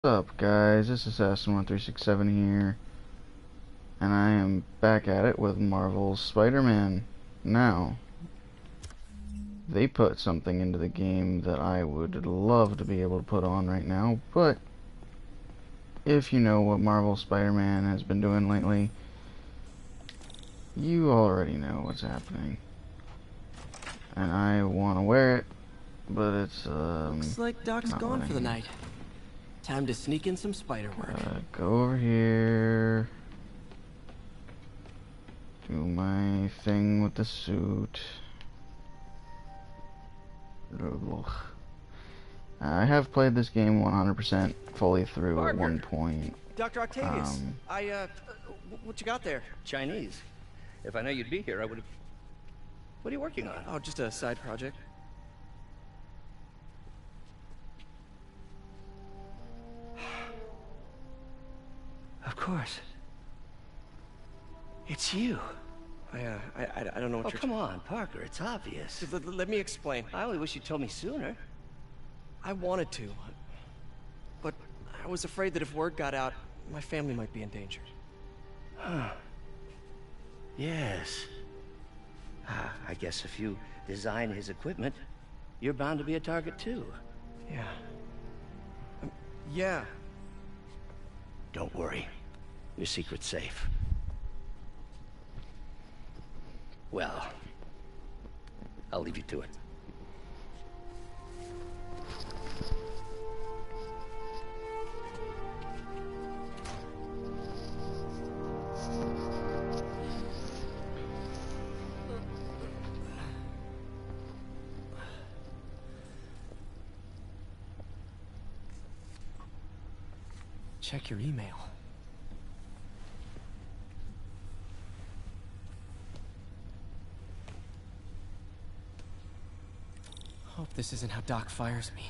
What's up, guys? This is Assassin1367 here, and I am back at it with Marvel's Spider-Man. Now, they put something into the game that I would love to be able to put on right now, but if you know what Marvel Spider-Man has been doing lately, you already know what's happening. And I want to wear it, but it's, Looks like Doc's not gone for the letting me. night. Time to sneak in some spider work. Go over here. Do my thing with the suit. Ugh. I have played this game 100% fully through at Parker. one point. Dr. Octavius, what you got there? Chinese. If I know you'd be here, I would have... What are you working on? Oh, just a side project. Of course. It's you. I don't know what Oh, you're... come on, Parker, it's obvious. Let me explain. I only wish you told me sooner. I wanted to, but I was afraid that if word got out, my family might be in danger. Huh. Yes. I guess if you design his equipment, you're bound to be a target too. Yeah. Yeah. Don't worry. Your secret's safe. Well, I'll leave you to it. Check your email. Hope this isn't how Doc fires me.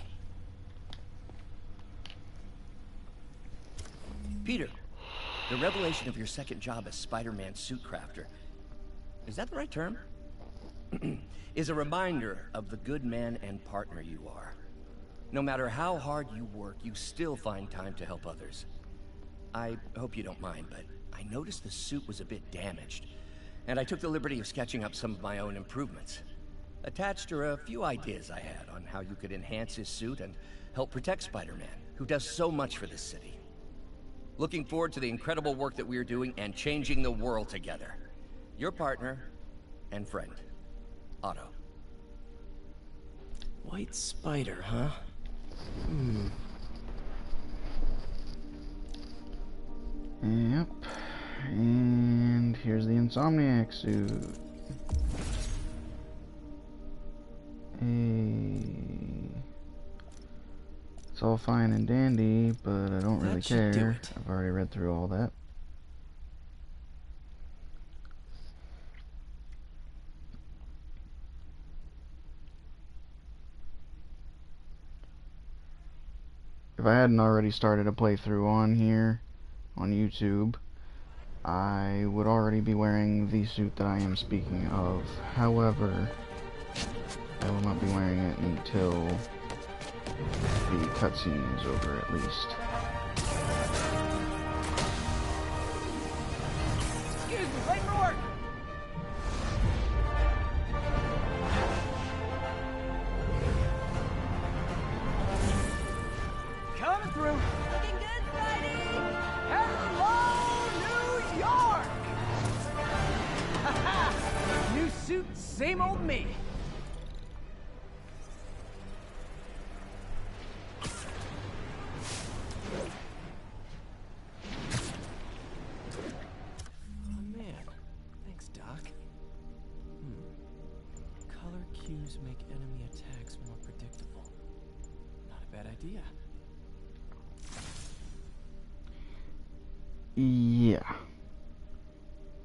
Peter, the revelation of your second job as Spider-Man suit crafter, is that the right term? Is a reminder of the good man and partner you are. No matter how hard you work, you still find time to help others. I hope you don't mind, but I noticed the suit was a bit damaged, and I took the liberty of sketching up some of my own improvements. Attached are a few ideas I had on how you could enhance his suit and help protect Spider-Man, who does so much for this city. Looking forward to the incredible work that we're doing and changing the world together. Your partner and friend, Otto. White spider, huh? Yep. And here's the Insomniac suit. It's all fine and dandy, but I don't really That should do care. it. I've already read through all that. If I hadn't already started a playthrough on here, on YouTube, I would already be wearing the suit that I am speaking of. However, I will not be wearing it until the cutscene is over, at least. Excuse me, late for work! Coming through! Looking good, Spidey! Hello, New York! Ha-ha! New suit, same old me. Oh man, thanks, Doc. Color cues make enemy attacks more predictable. Not a bad idea. Yeah.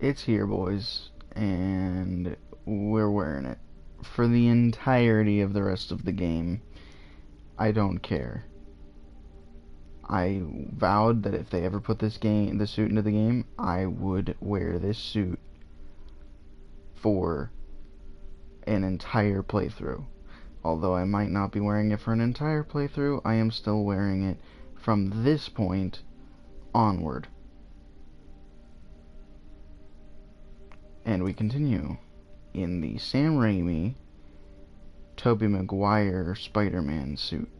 It's here, boys, and we're wearing it. For the entirety of the rest of the game, I don't care. I vowed that if they ever put the suit into the game, I would wear this suit for an entire playthrough. Although I might not be wearing it for an entire playthrough, I am still wearing it from this point onward. And we continue in the Sam Raimi, Tobey Maguire Spider-Man suit.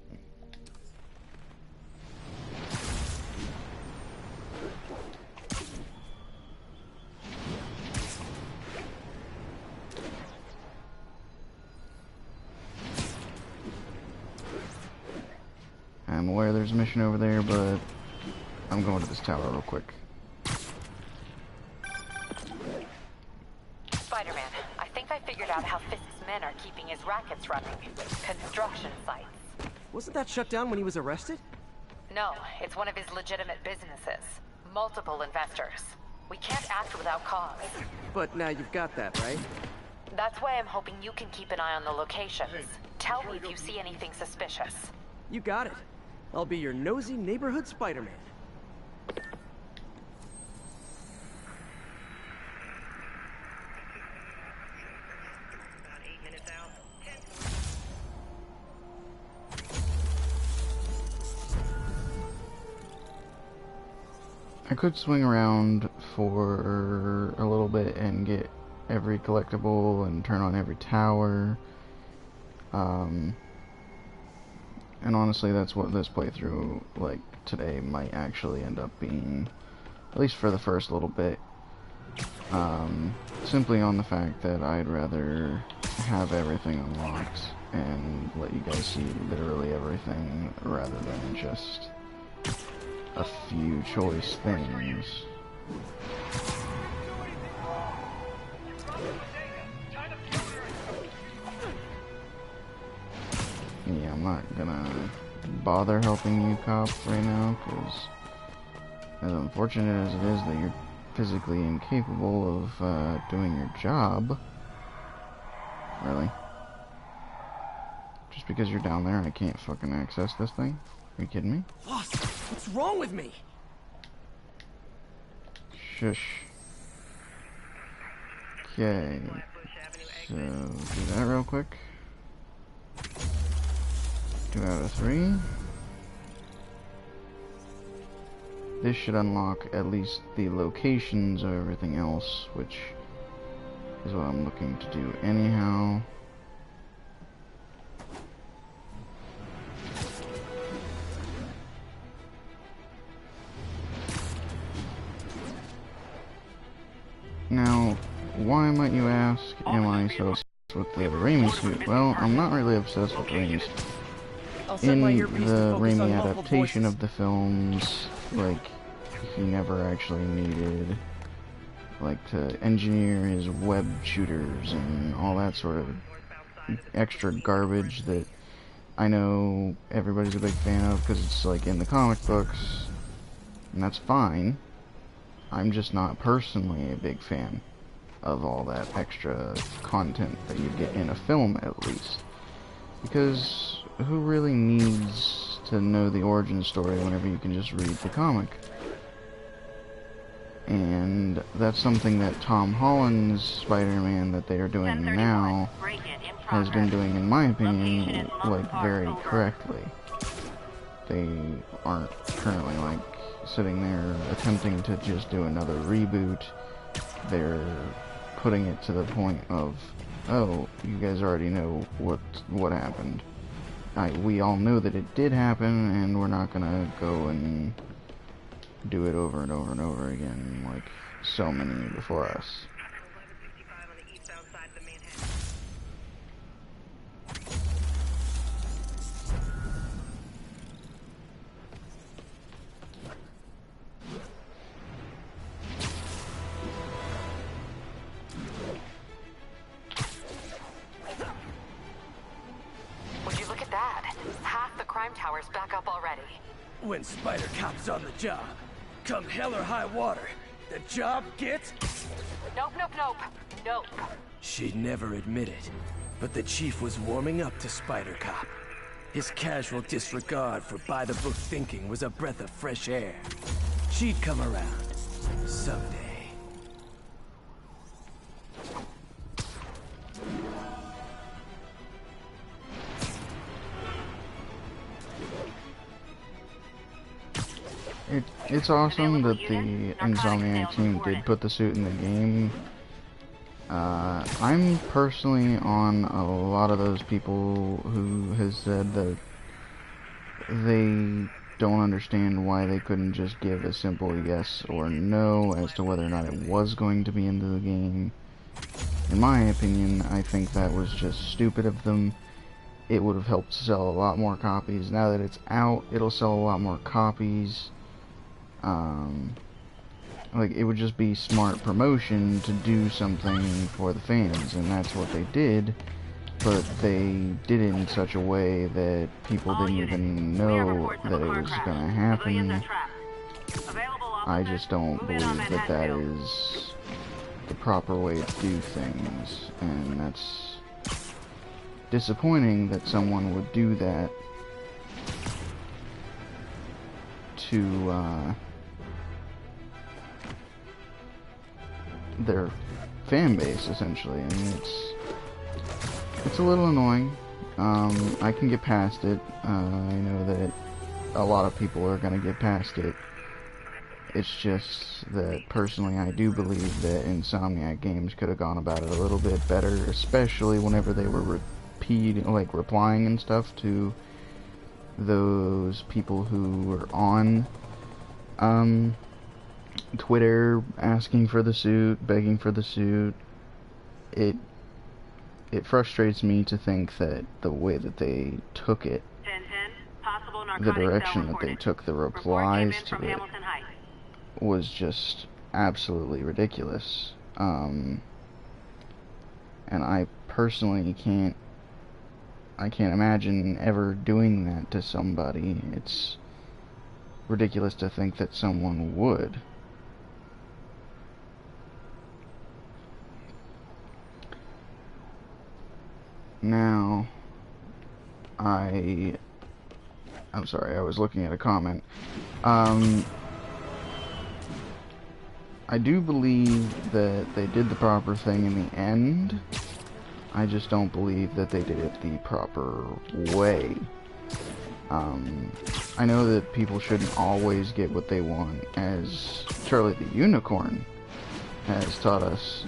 I'm aware there's a mission over there, but I'm going to this tower real quick. Spider-Man, I think I figured out how Fisk's men are keeping his rackets running. Construction sites. Wasn't that shut down when he was arrested? No, it's one of his legitimate businesses. Multiple investors. We can't act without cause. But now you've got that, right? That's why I'm hoping you can keep an eye on the locations. Tell me if you see anything suspicious. You got it. I'll be your nosy neighborhood Spider-Man. I could swing around for a little bit and get every collectible and turn on every tower. And honestly, that's what this playthrough, like, today might actually end up being, at least for the first little bit. Simply on the fact that I'd rather have everything unlocked and let you guys see literally everything rather than just a few choice things. Yeah, I'm not gonna bother helping you, cop, right now, because as unfortunate as it is that you're physically incapable of doing your job, really, just because you're down there, I can't fucking access this thing? Are you kidding me? Boss, what's wrong with me? Shush. Okay, so do that real quick. 2 out of 3. This should unlock at least the locations of everything else, which is what I'm looking to do anyhow. Now, why might you ask, am I so obsessed with the Raimi suit? Well, I'm not really obsessed with Raimi's. In the Raimi adaptation of the films, like, he never actually needed, like, to engineer his web shooters and all that sort of extra garbage that I know everybody's a big fan of because it's, like, in the comic books, and that's fine. I'm just not personally a big fan of all that extra content that you get in a film, at least. Because who really needs to know the origin story whenever you can just read the comic? And that's something that Tom Holland's Spider-Man that they are doing now has been doing, in my opinion, like, very correctly. They aren't currently, like, sitting there attempting to just do another reboot. They're putting it to the point of, oh, you guys already know what happened. We all know that it did happen, and we're not gonna go and do it over and over and over again like so many before us. Would you look at that? Half the crime tower's back up already. When Spider Cop's on the job, come hell or high water, the job gets... Nope, nope, nope. Nope. She'd never admit it, but the chief was warming up to Spider Cop. His casual disregard for by-the-book thinking was a breath of fresh air. She'd come around someday. It's awesome that the Insomniac team did put the suit in the game. I'm personally on a lot of those people who has said that they don't understand why they couldn't just give a simple yes or no as to whether or not it was going to be into the game. In my opinion, I think that was just stupid of them. It would have helped sell a lot more copies. Now that it's out, it'll sell a lot more copies. Like, it would just be smart promotion to do something for the fans, and that's what they did. But they did it in such a way that people didn't even know that it was going to happen. I just don't believe that that is the proper way to do things, and that's disappointing that someone would do that to their fan base, essentially. I mean, it's a little annoying. I can get past it. I know that a lot of people are gonna get past it. It's just that personally I do believe that Insomniac Games could have gone about it a little bit better, especially whenever they were replying and stuff to those people who were on Twitter asking for the suit, begging for the suit. It frustrates me to think that the way that they took it, the direction that they took the replies to it, was just absolutely ridiculous. And I personally can't imagine ever doing that to somebody. It's ridiculous to think that someone would. Now, I'm sorry, I was looking at a comment. I do believe that they did the proper thing in the end. I just don't believe that they did it the proper way. I know that people shouldn't always get what they want, as Charlie the Unicorn has taught us.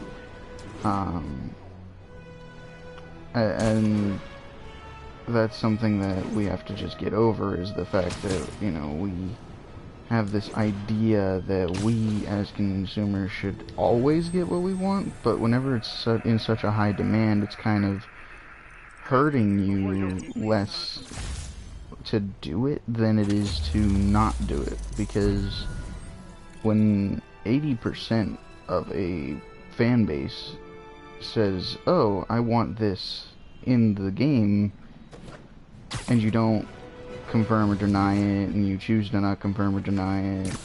And that's something that we have to just get over, is the fact that, you know, we have this idea that we as consumers should always get what we want, but whenever it's in such a high demand, it's kind of hurting you less to do it than it is to not do it, because when 80% of a fan base says, oh, I want this in the game, and you don't confirm or deny it, and you choose to not confirm or deny it,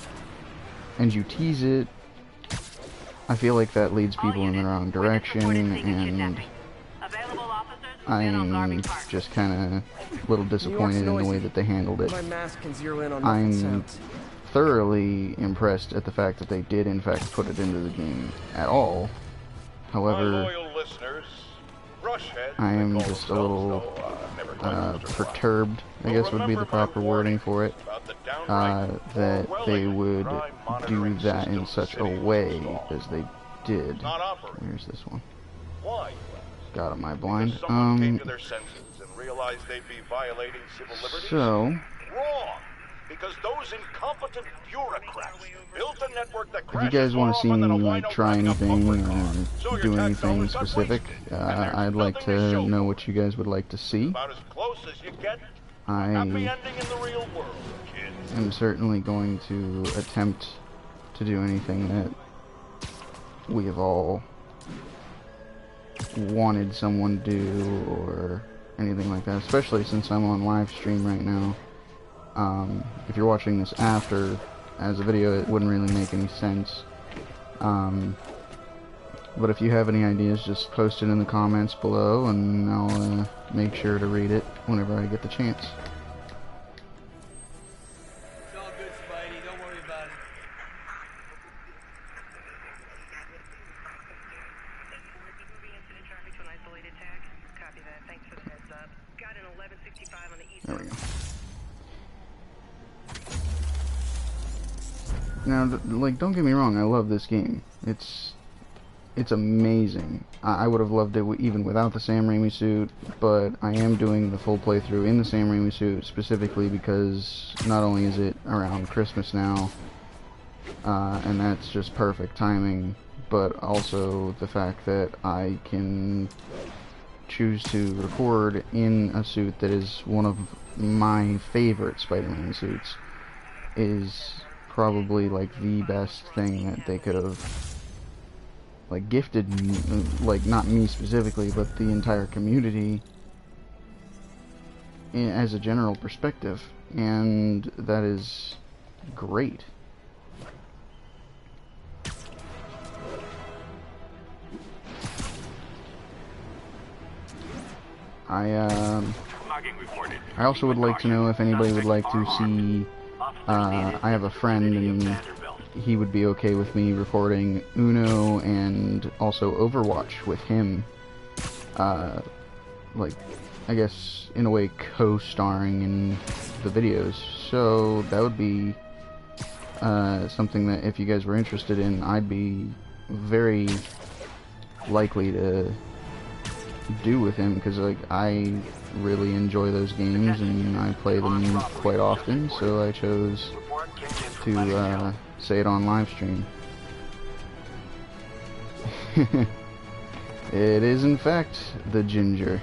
and you tease it, I feel like that leads people in the wrong direction, and I'm just kind of a little disappointed in the way that they handled it. I'm thoroughly impressed at the fact that they did in fact put it into the game at all. However, I am just a little perturbed, I guess would be the proper wording for it, that they would do that in such a way as they did. Here's this one. God, am I blind? So, because those incompetent bureaucrats built a network that if you guys want to see me like try anything or do anything specific, I'd like to know what you guys would like to see. I am certainly going to attempt to do anything that we have all wanted someone to do or anything like that, especially since I'm on live stream right now. If you're watching this after as a video, it wouldn't really make any sense. But if you have any ideas, just post it in the comments below, and I'll make sure to read it whenever I get the chance. It's all good, Spidey. Don't worry about it. There we go. Now, like, don't get me wrong, I love this game. It's amazing. I would have loved it even without the Sam Raimi suit, but I am doing the full playthrough in the Sam Raimi suit specifically because not only is it around Christmas now, and that's just perfect timing, but also the fact that I can choose to record in a suit that is one of my favorite Spider-Man suits is probably like the best thing that they could have like gifted me, like not me specifically, but the entire community as a general perspective, and that is great. I also would like to know if anybody would like to see, I have a friend and he would be okay with me recording Uno and also Overwatch with him, like, I guess, in a way, co-starring in the videos. So that would be something that if you guys were interested in, I'd be very likely to do with him, because like I really enjoy those games and I play them quite often, so I chose to say it on live stream. It is in fact the Ginger.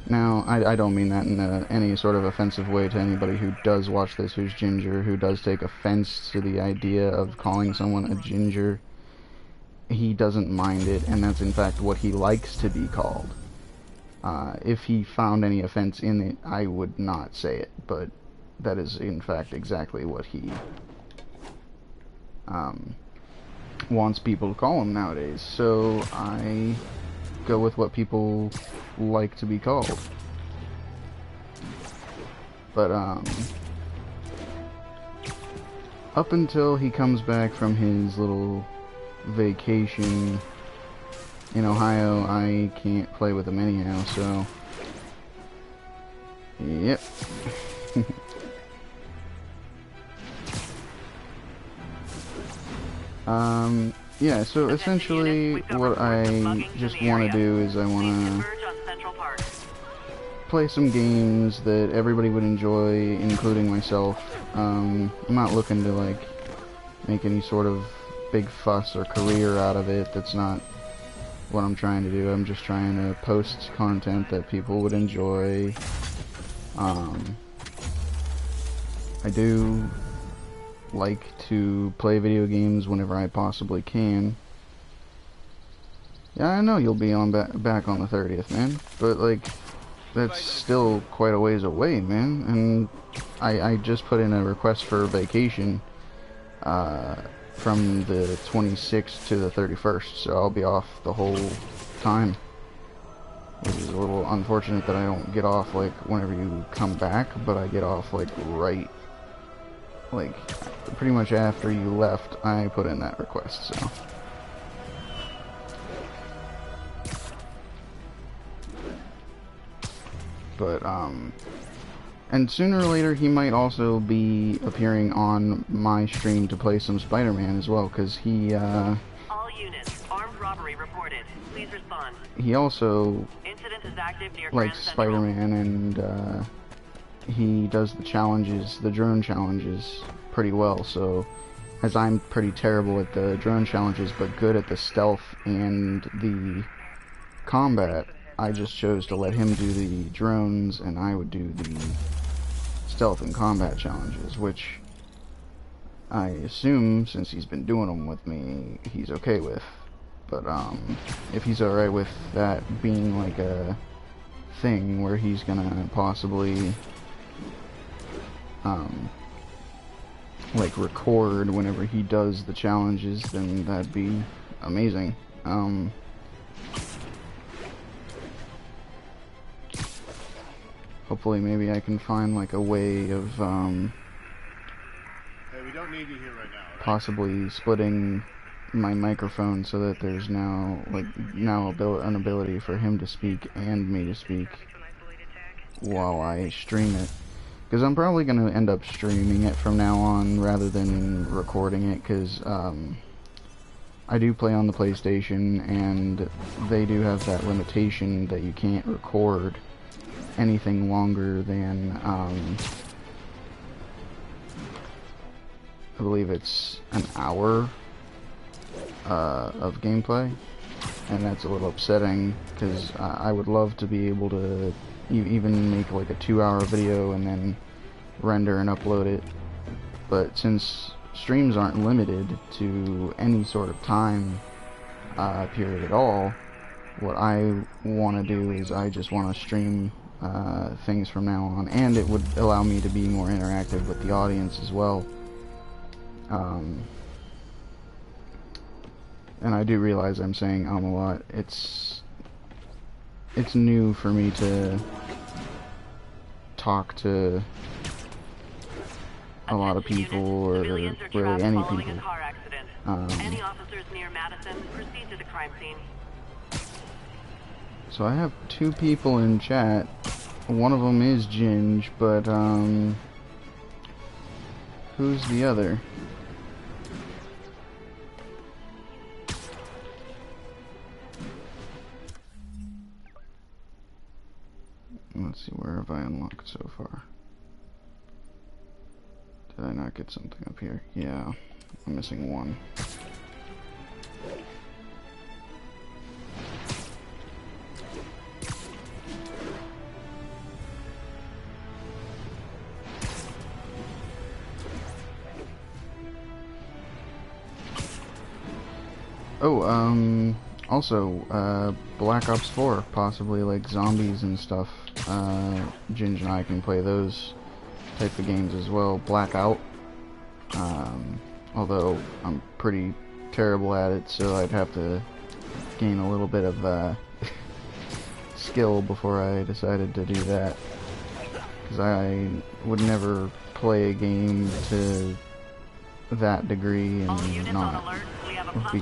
Now, I don't mean that in any sort of offensive way to anybody who does watch this who's ginger, who does take offense to the idea of calling someone a ginger. He doesn't mind it, and that's in fact what he likes to be called. If he found any offense in it, I would not say it, but that is in fact exactly what he wants people to call him nowadays. So I go with what people like to be called. But up until he comes back from his little vacation in Ohio, I can't play with him anyhow, so yep. Yeah, so essentially what I just want to do is I want to play some games that everybody would enjoy, including myself. I'm not looking to like make any sort of big fuss or career out of it. That's not what I'm trying to do. I'm just trying to post content that people would enjoy. I do like to play video games whenever I possibly can. Yeah, I know you'll be on back on the 30th, man, but like that's still quite a ways away, man. And I just put in a request for vacation from the 26th to the 31st, so I'll be off the whole time, which is a little unfortunate that I don't get off like whenever you come back, but I get off like right, like pretty much after you left. I put in that request, so but and sooner or later he might also be appearing on my stream to play some Spider-Man as well, because he all units, armed robbery reported. Please respond. He also Incident is active near likes Grand Central. Spider-Man, and he does the challenges, the drone challenges, pretty well. So, as I'm pretty terrible at the drone challenges, but good at the stealth and the combat, I just chose to let him do the drones, and I would do the stealth and combat challenges, which I assume, since he's been doing them with me, he's okay with. But if he's alright with that being like a thing where he's gonna possibly like record whenever he does the challenges, then that'd be amazing. Hopefully maybe I can find like a way of Hey, we don't need you here right now, right? possibly splitting my microphone so that there's now an ability for him to speak and me to speak while I stream it. because I'm probably going to end up streaming it from now on rather than recording it, because I do play on the PlayStation, and they do have that limitation that you can't record anything longer than, I believe it's an hour of gameplay, and that's a little upsetting, because I would love to be able to even make like a 2-hour video and then render and upload it, but since streams aren't limited to any sort of time period at all, what I want to do is I just want to stream things from now on, and it would allow me to be more interactive with the audience as well. And I do realize I'm saying a lot. It's new for me to talk to a lot of people, or really any people. Any officers near Madison, proceed to the crime scene. So I have 2 people in chat. One of them is Ginge, but who's the other? Let's see, where have I unlocked so far? Did I not get something up here? Yeah, I'm missing one. Oh, also, Black Ops 4, possibly like zombies and stuff. Ginge and I can play those type of games as well. Blackout, although I'm pretty terrible at it, so I'd have to gain a little bit of skill before I decided to do that, because I would never play a game to that degree and not be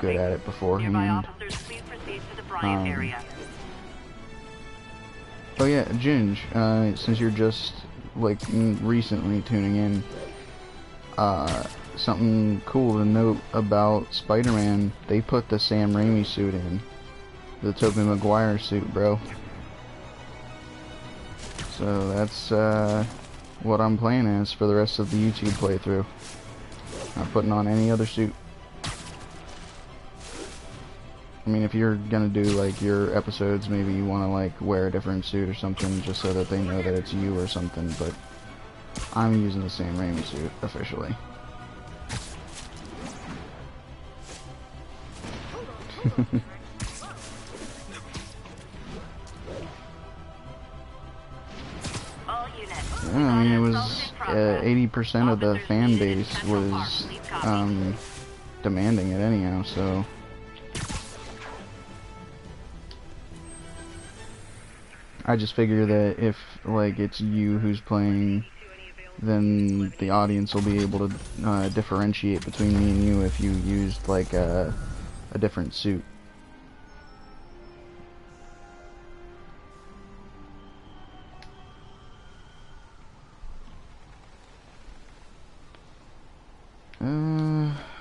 good at it beforehand. Oh yeah, Ginge, since you're just like recently tuning in, something cool to note about Spider-Man, they put the Sam Raimi suit in, the Tobey Maguire suit, bro. So that's what I'm playing as for the rest of the YouTube playthrough. Not putting on any other suit. I mean, if you're gonna do like your episodes, maybe you want to like wear a different suit or something, just so that they know that it's you or something, but I'm using the Sam Raimi suit officially. Yeah, I mean, it was 80% of the fan base was demanding it anyhow, so I just figure that if like it's you who's playing, then the audience will be able to differentiate between me and you if you used like a different suit.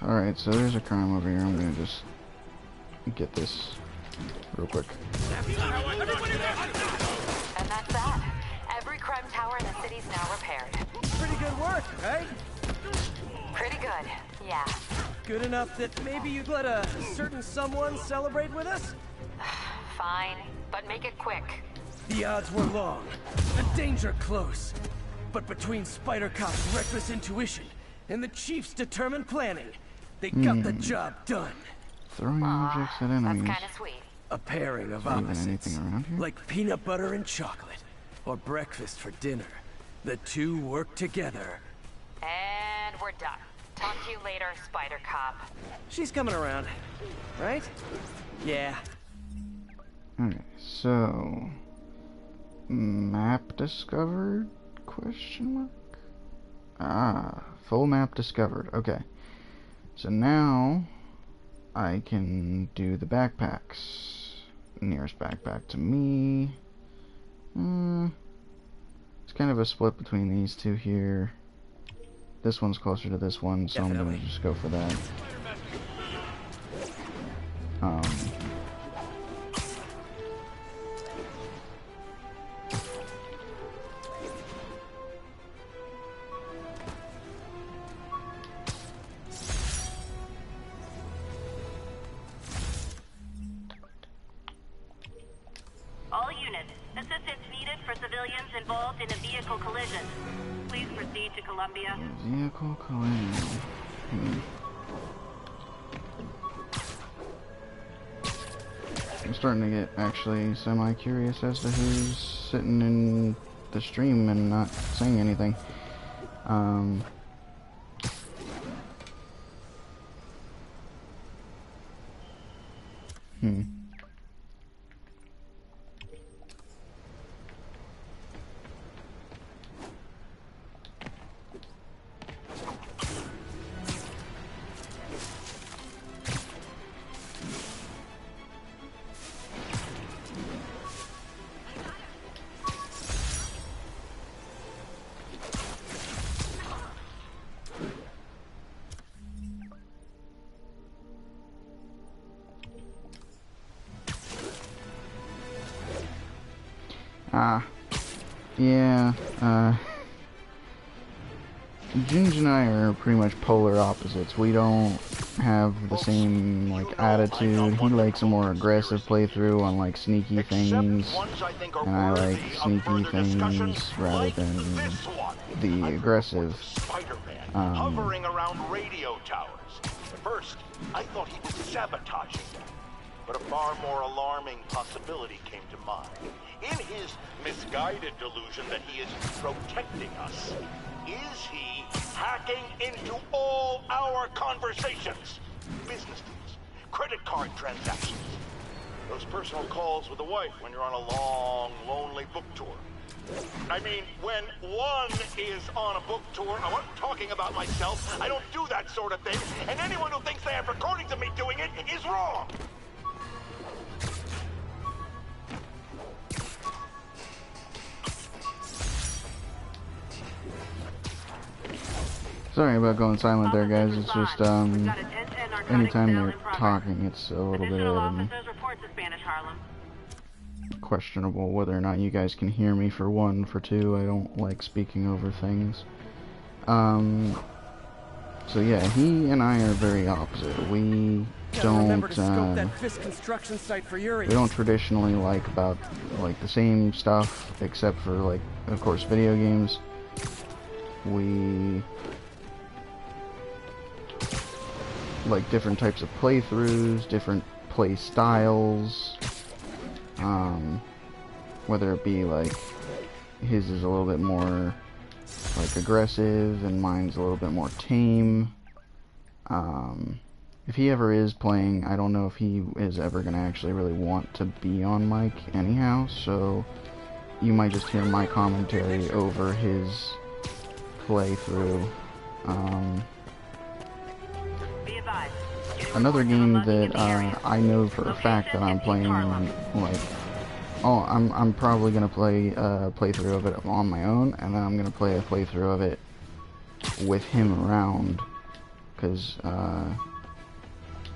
Alright, so there's a crime over here. I'm gonna just get this real quick. And that's that. Every crime tower in the city's now repaired. Pretty good work, right? Pretty good, yeah. Good enough that maybe you'd let a certain someone celebrate with us? Fine, but make it quick. The odds were long, the danger close. But between Spider Cop's reckless intuition and the Chief's determined planning, they got the job done. Throwing objects at enemies. That's kind of sweet. A pairing of Even opposites, anything around here? like peanut butter and chocolate, or breakfast for dinner. The two work together. And we're done. Talk to you later, Spider Cop. She's coming around, right? Yeah. Alright, so map discovered? Question mark? Ah, full map discovered. Okay. So now I can do the backpacks. Nearest backpack to me. It's kind of a split between these two here. This one's closer to this one, so I'm gonna just go for that. All units, assistance needed for civilians involved in a vehicle collision. Please proceed to Columbia. Vehicle collision. I'm starting to get actually semi-curious as to who's sitting in the stream and not saying anything. Yeah, Ginge and I are pretty much polar opposites. We don't have the same, like, attitude. He likes a more aggressive playthrough on, like, sneaky things, and I like sneaky things rather than the aggressive. Hovering around radio towers. At first, I thought he was sabotaging them, but a far more alarming possibility came to mind. In his misguided delusion that he is protecting us, is he hacking into all our conversations? Business deals, credit card transactions, those personal calls with the wife when you're on a long, lonely book tour. I mean, when one is on a book tour, I wasn't talking about myself. I don't do that sort of thing, and anyone who thinks they have recordings of me doing it is wrong. Sorry about going silent there, guys. It's just, anytime they're talking, it's a little bit questionable whether or not you guys can hear me, for one. For two, I don't like speaking over things. So yeah, he and I are very opposite. We don't traditionally like about, like, the same stuff, except for, like, of course, video games. We like different types of playthroughs, different play styles, whether it be like his is a little bit more like aggressive and mine's a little bit more tame. If he ever is playing, I don't know if he is ever gonna actually really want to be on mic anyhow, so you might just hear my commentary over his playthrough. Another game that I know for a fact that I'm playing, like, I'm probably gonna play a playthrough of it on my own, and then I'm gonna play a playthrough of it with him around, because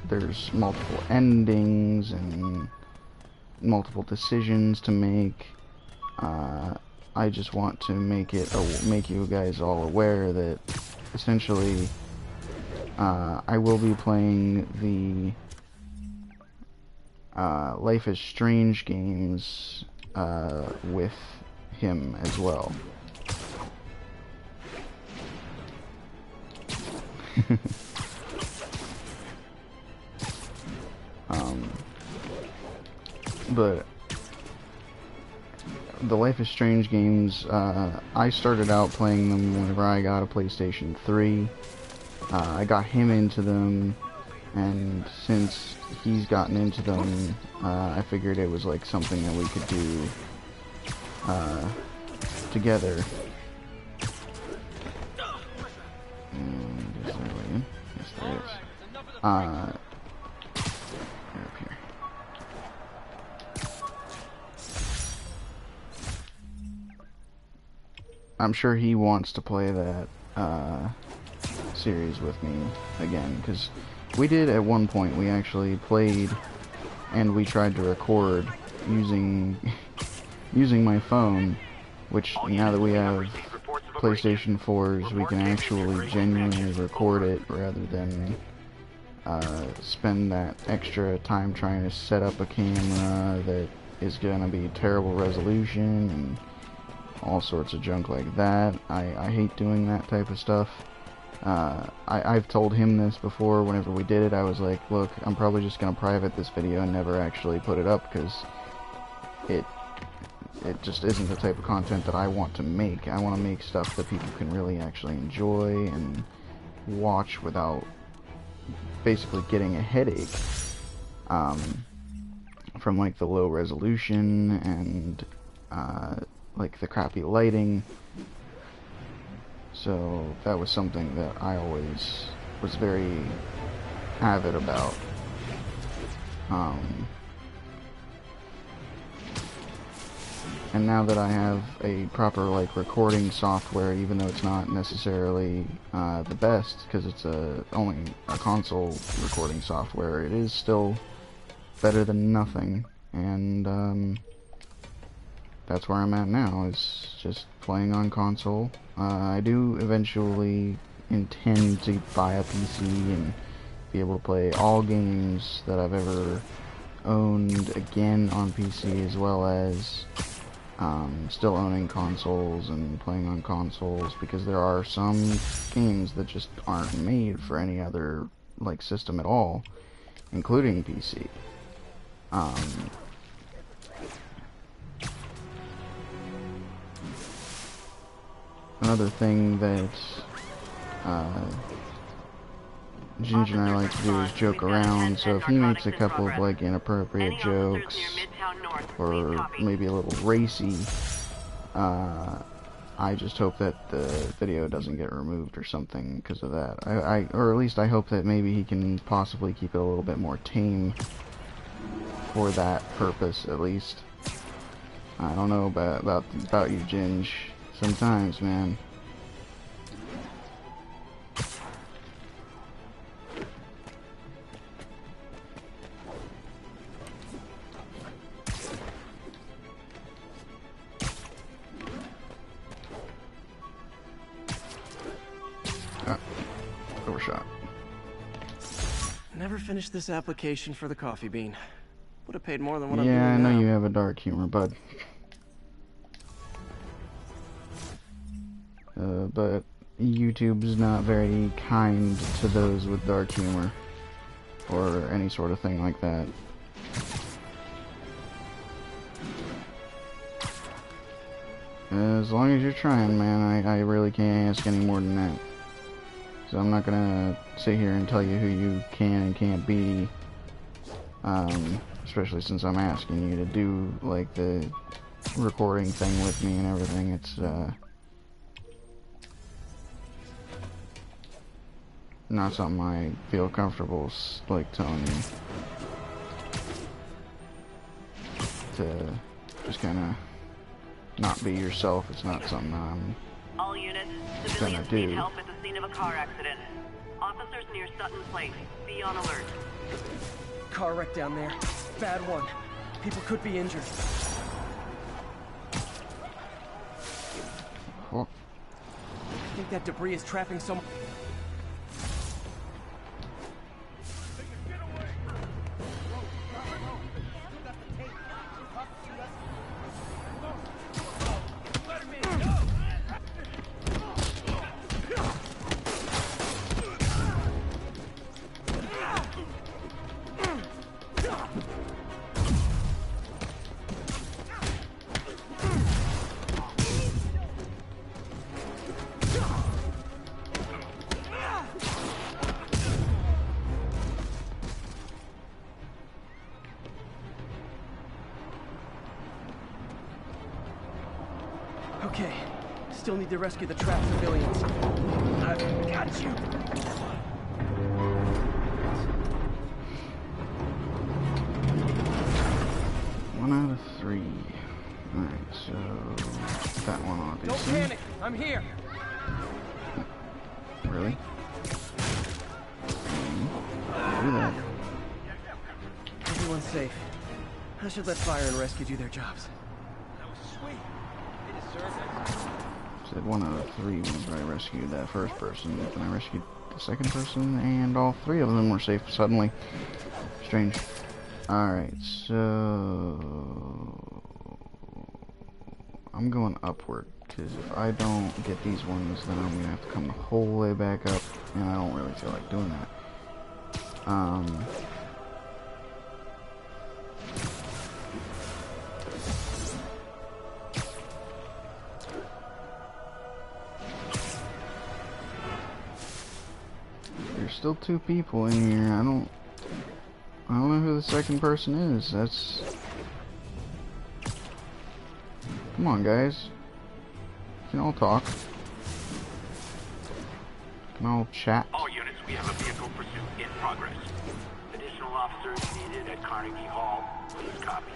there's multiple endings and multiple decisions to make. I just want to make you guys all aware that essentially I will be playing the Life is Strange games with him as well. But the Life is Strange games, I started out playing them whenever I got a PlayStation 3. I got him into them, and since he's gotten into them, I figured it was like something that we could do together. And is there a way in? Yes, there is. Up here. I'm sure he wants to play that series with me again, because we did at one point. We actually played, and we tried to record using my phone, which now that we have PlayStation 4s, we can actually genuinely record it rather than spend that extra time trying to set up a camera that is gonna be terrible resolution and all sorts of junk like that. I hate doing that type of stuff. I've told him this before. Whenever we did it, I was like, look, I'm probably just gonna private this video and never actually put it up, because it just isn't the type of content that I want to make. I want to make stuff that people can really actually enjoy and watch without basically getting a headache from like the low resolution and like the crappy lighting. So that was something that I always was very avid about. And now that I have a proper like recording software, even though it's not necessarily the best, because it's only a console recording software, it is still better than nothing. And that's where I'm at now, is just playing on console. I do eventually intend to buy a PC and be able to play all games that I've ever owned again on PC, as well as still owning consoles and playing on consoles, because there are some games that just aren't made for any other like system at all, including PC. Another thing that Ginger and I like to do is joke around, so if he makes a couple of like inappropriate jokes or maybe a little racy, I just hope that the video doesn't get removed or something because of that. Or at least I hope that maybe he can possibly keep it a little bit more tame for that purpose, at least. I don't know about you, Ginge. Sometimes, man. Overshot. Never finished this application for the coffee bean. Would have paid more than what I'm Yeah, I doing know now. you have a dark humor, bud. But YouTube's not very kind to those with dark humor or any sort of thing like that. As long as you're trying, man, I really can't ask any more than that. So I'm not gonna sit here and tell you who you can and can't be, especially since I'm asking you to do like the recording thing with me and everything. It's not something I feel comfortable like telling you to just kind of not be yourself. It's not something I'm All units, gonna civilians need do. help at the scene of a car accident. Officers near Sutton Place. Be on alert. Car wreck down there. Bad one. People could be injured. Oh, I think that debris is trapping some... Okay, still need to rescue the trapped civilians. I've got you. 1 out of 3. Alright, so that one Don't obviously. panic. I'm here. Really? Do that. Everyone's safe. I should let fire and rescue do their jobs. That was sweet. They deserved it. Said 1 out of 3 whenever I rescued that first person. Then I rescued the second person, and all 3 of them were safe suddenly. Strange. Alright, so... I'm going upward, because if I don't get these ones, then I'm going to have to come the whole way back up, and I don't really feel like doing that. There's still 2 people in here. I don't know who the second person is. That's... Come on, guys. We can all talk. We can all chat. All units, we have a vehicle pursuit in progress. Additional officers needed at Carnegie Hall. Please copy.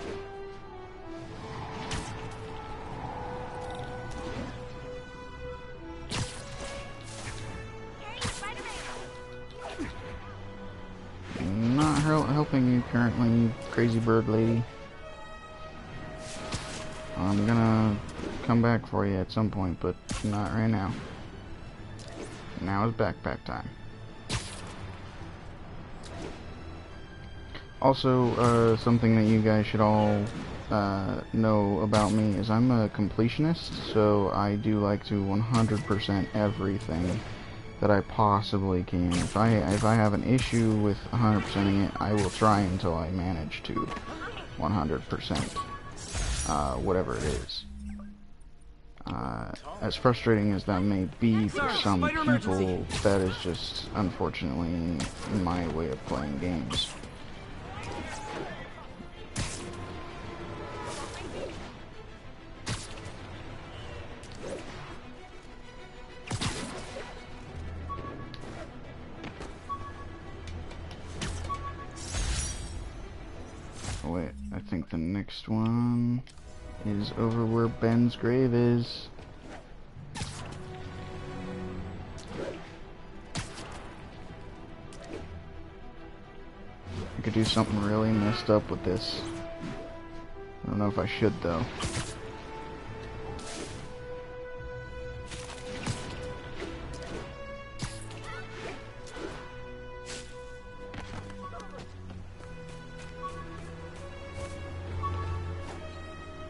Not helping you currently, crazy bird lady. I'm gonna come back for you at some point, but not right now. Now is backpack time. Also, something that you guys should all know about me is I'm a completionist, so I do like to 100% everything that I possibly can. If I have an issue with 100%ing it, I will try until I manage to 100%. Whatever it is. As frustrating as that may be for some people, that is just, unfortunately, my way of playing games. Oh, wait, I think the next one is over where Ben's grave is. I could do something really messed up with this. I don't know if I should, though.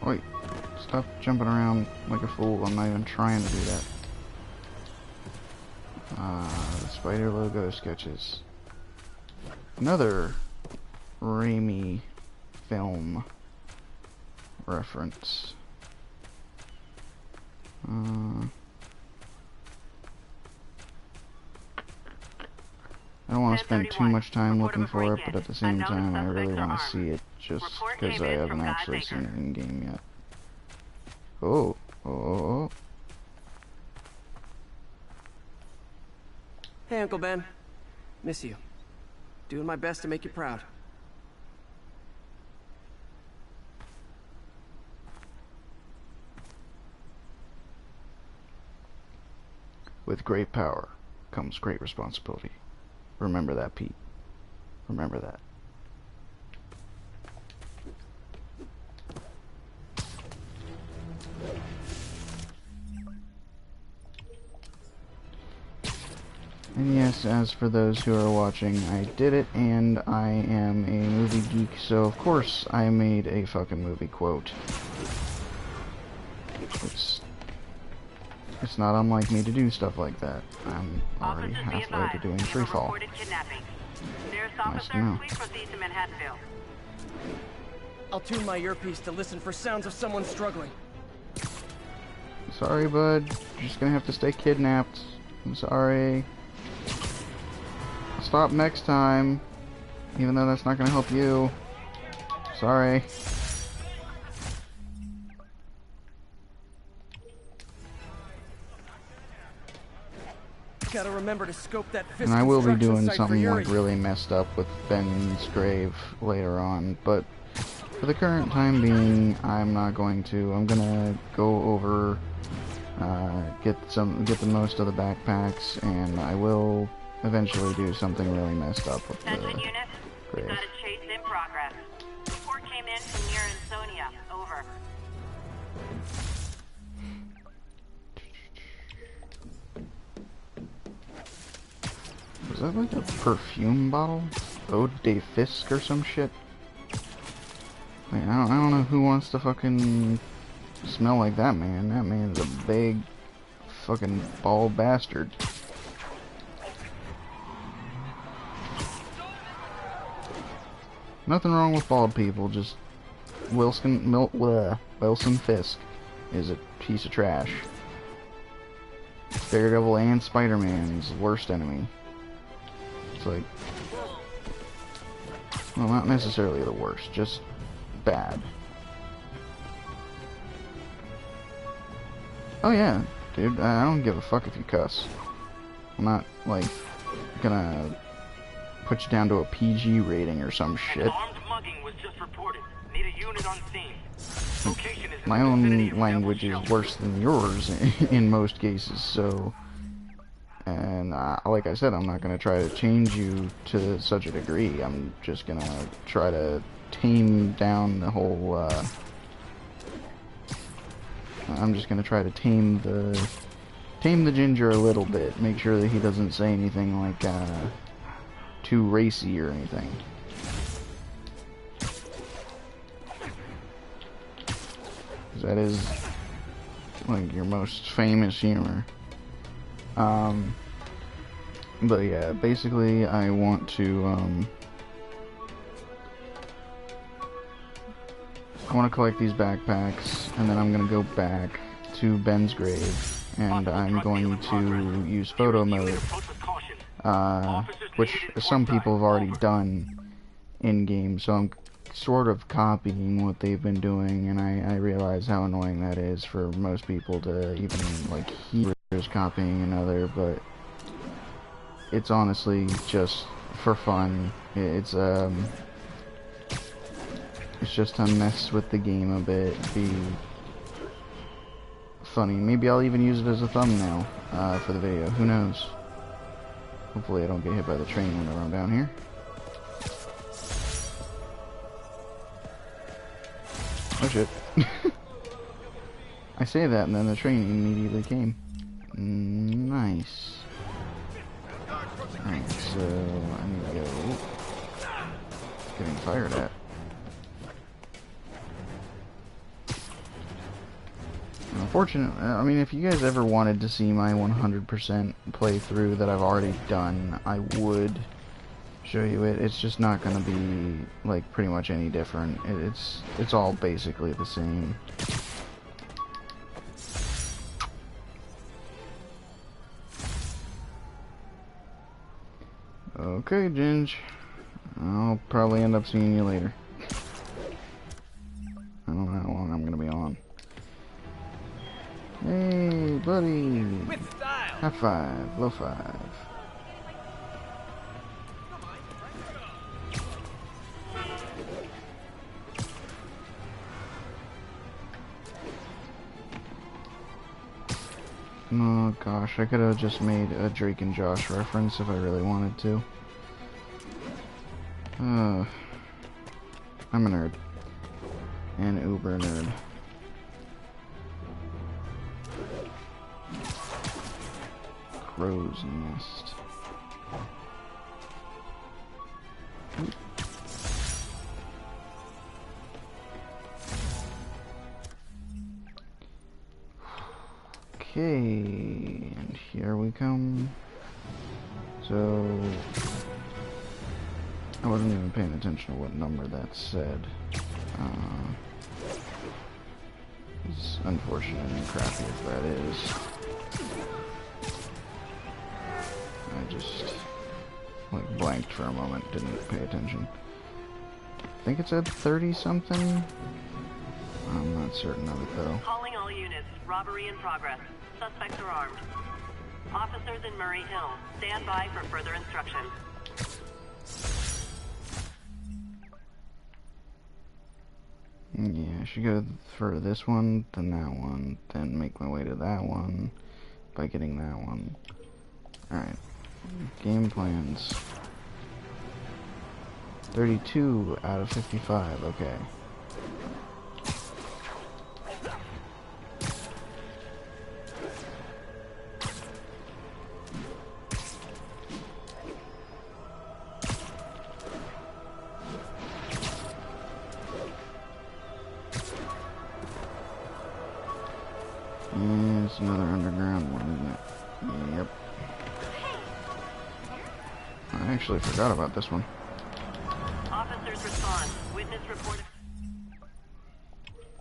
Wait, stop jumping around like a fool. I'm not even trying to do that. The spider logo sketches. Another Raimi film reference. I don't want to spend too much time looking for it, but at the same time, I really want to see it just because I haven't actually seen it in game yet. Oh, oh. Hey, Uncle Ben. Miss you. Doing my best to make you proud. With great power comes great responsibility. Remember that, Pete. Remember that. And yes, as for those who are watching, I did it, and I am a movie geek, so of course I made a fucking movie quote. It's not unlike me to do stuff like that. I'm already halfway to doing Freefall. Nice to know. I'll tune my earpiece to listen for sounds of someone struggling. Sorry, bud. You're just gonna have to stay kidnapped. I'm sorry. I'll stop next time. Even though that's not gonna help you. Sorry. Gotta remember to scope that fist. And I will be doing site something for like really messed up with Ben's grave later on, but for the current time being, I'm not going to. I'm gonna go over get the most of the backpacks, and I will eventually do something really messed up with the Attention unit. We've grave. got a chase in progress. Report came in from near Ansonia. Over. Was that like a perfume bottle? Eau de Fisk or some shit? Like, I don't know who wants to fucking smell like that man. That man's a big fucking bald bastard. Nothing wrong with bald people, just Wilson Fisk is a piece of trash. Daredevil and Spider-Man's worst enemy. It's like, well, not necessarily the worst, just bad. Oh yeah, dude, I don't give a fuck if you cuss. I'm not, like, gonna put you down to a PG rating or some shit. An armed mugging was just reported. Need a unit on scene. Location is in My the own vicinity of language Devil's is Shelter. worse than yours in most cases, so... And like I said, I'm not going to try to change you to such a degree. I'm just going to try to tame down the whole... I'm just going to try to tame the ginger a little bit. Make sure that he doesn't say anything like too racy or anything. That is like your most famous humor. But yeah, basically I want to collect these backpacks, and then I'm gonna go back to Ben's grave, and I'm going to use photo mode, which some people have already done in game, so I'm sort of copying what they've been doing, and I realize how annoying that is for most people to even like hear is copying another, but it's honestly just for fun. It's just to mess with the game a bit, be funny. Maybe I'll even use it as a thumbnail for the video. Who knows? Hopefully I don't get hit by the train whenever I'm down here. Oh shit. I say that and then the train immediately came. Nice. Alright, so I need to go. Getting fired at. Unfortunately, I mean, if you guys ever wanted to see my 100% playthrough that I've already done, I would show you it. It's just not going to be like pretty much any different. It's all basically the same. Okay, Ginge. I'll probably end up seeing you later. I don't know how long I'm gonna be on. Hey, buddy! With style. High five, low five. Oh gosh, I could have just made a Drake and Josh reference if I really wanted to. I'm a nerd. An uber nerd. Crow's Nest. Okay, and here we come. So, I wasn't even paying attention to what number that said. It's unfortunate and crappy if that is. I just, like, blanked for a moment, didn't pay attention. I think it said 30 something? I'm not certain of it though. Calling all units. Robbery in progress. Suspects are armed. Officers in Murray Hill. Stand by for further instructions. Yeah, I should go for this one, then that one, then make my way to that one by getting that one. Alright. Game plans. 32 out of 55, okay. It's another underground one, isn't it? Yep. I actually forgot about this one. Officers respond. Witness reported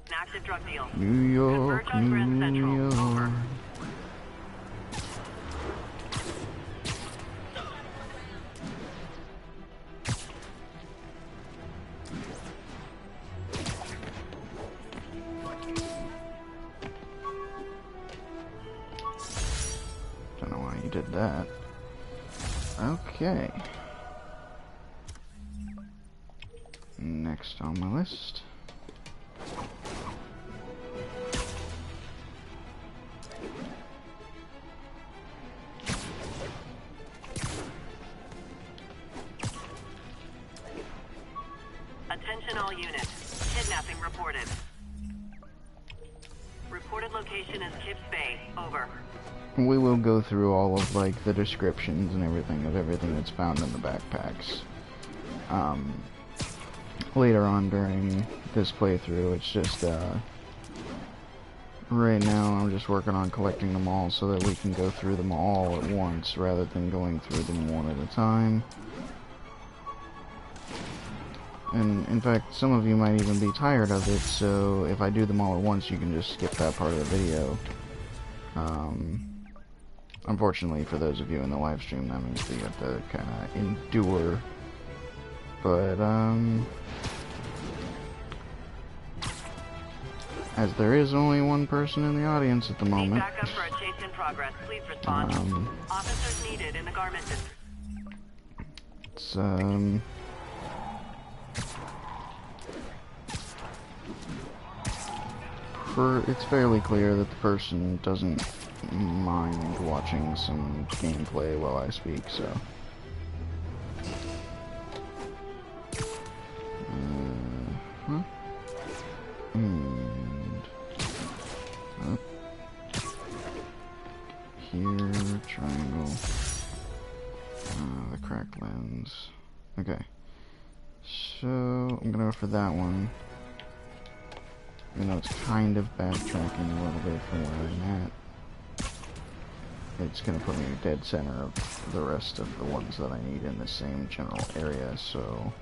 an active drug deal. New York, Converge on Grand Central. New York. Over. Don't know why you did that. Okay. Next on my list. Attention all units. Kidnapping reported. Reported location is Kips Bay. Over. We will go through all of like the descriptions and everything of everything that's found in the backpacks. Later on during this playthrough, it's just right now I'm just working on collecting them all so that we can go through them all at once rather than going through them one at a time. And in fact, some of you might even be tired of it, so if I do them all at once, you can just skip that part of the video. Unfortunately, for those of you in the live stream, that means that you have to kind of endure. But, as there is only one person in the audience at the moment, Backup for a chase in progress. Please respond. Officers needed in the garment district. it's, it's fairly clear that the person doesn't mind watching some gameplay while I speak, so. And up here, triangle. The cracked lens. Okay. So I'm gonna go for that one. Even though it's kind of backtracking a little bit from where I'm at. It's gonna put me dead center of the rest of the ones that I need in the same general area, so.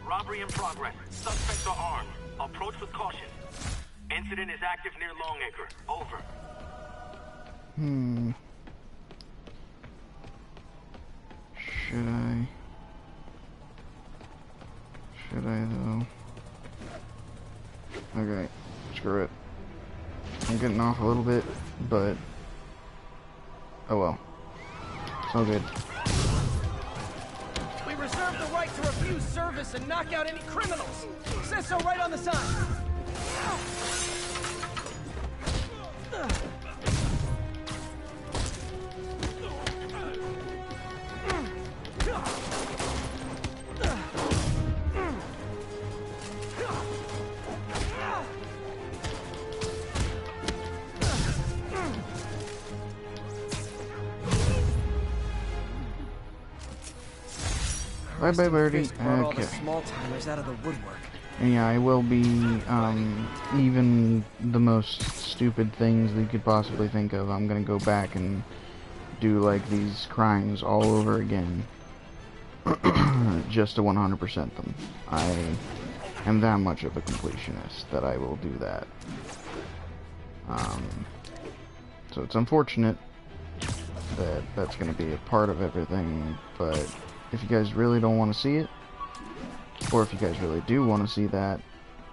Robbery in progress. Suspects are armed. Approach with caution. Incident is active near Longacre. Over. Should I though? Okay, screw it. I'm getting off a little bit, but oh well. It's all good. We reserve the right to refuse service and knock out any criminals. Says so right on the sign. Bye bye, birdie. All Okay. the small timers out of the woodwork. And yeah, I will be, even the most stupid things that you could possibly think of, I'm gonna go back and do like these crimes all over again just to 100% them. I am that much of a completionist that I will do that. So it's unfortunate that that's going to be a part of everything, but if you guys really don't want to see it, or if you guys really do want to see that,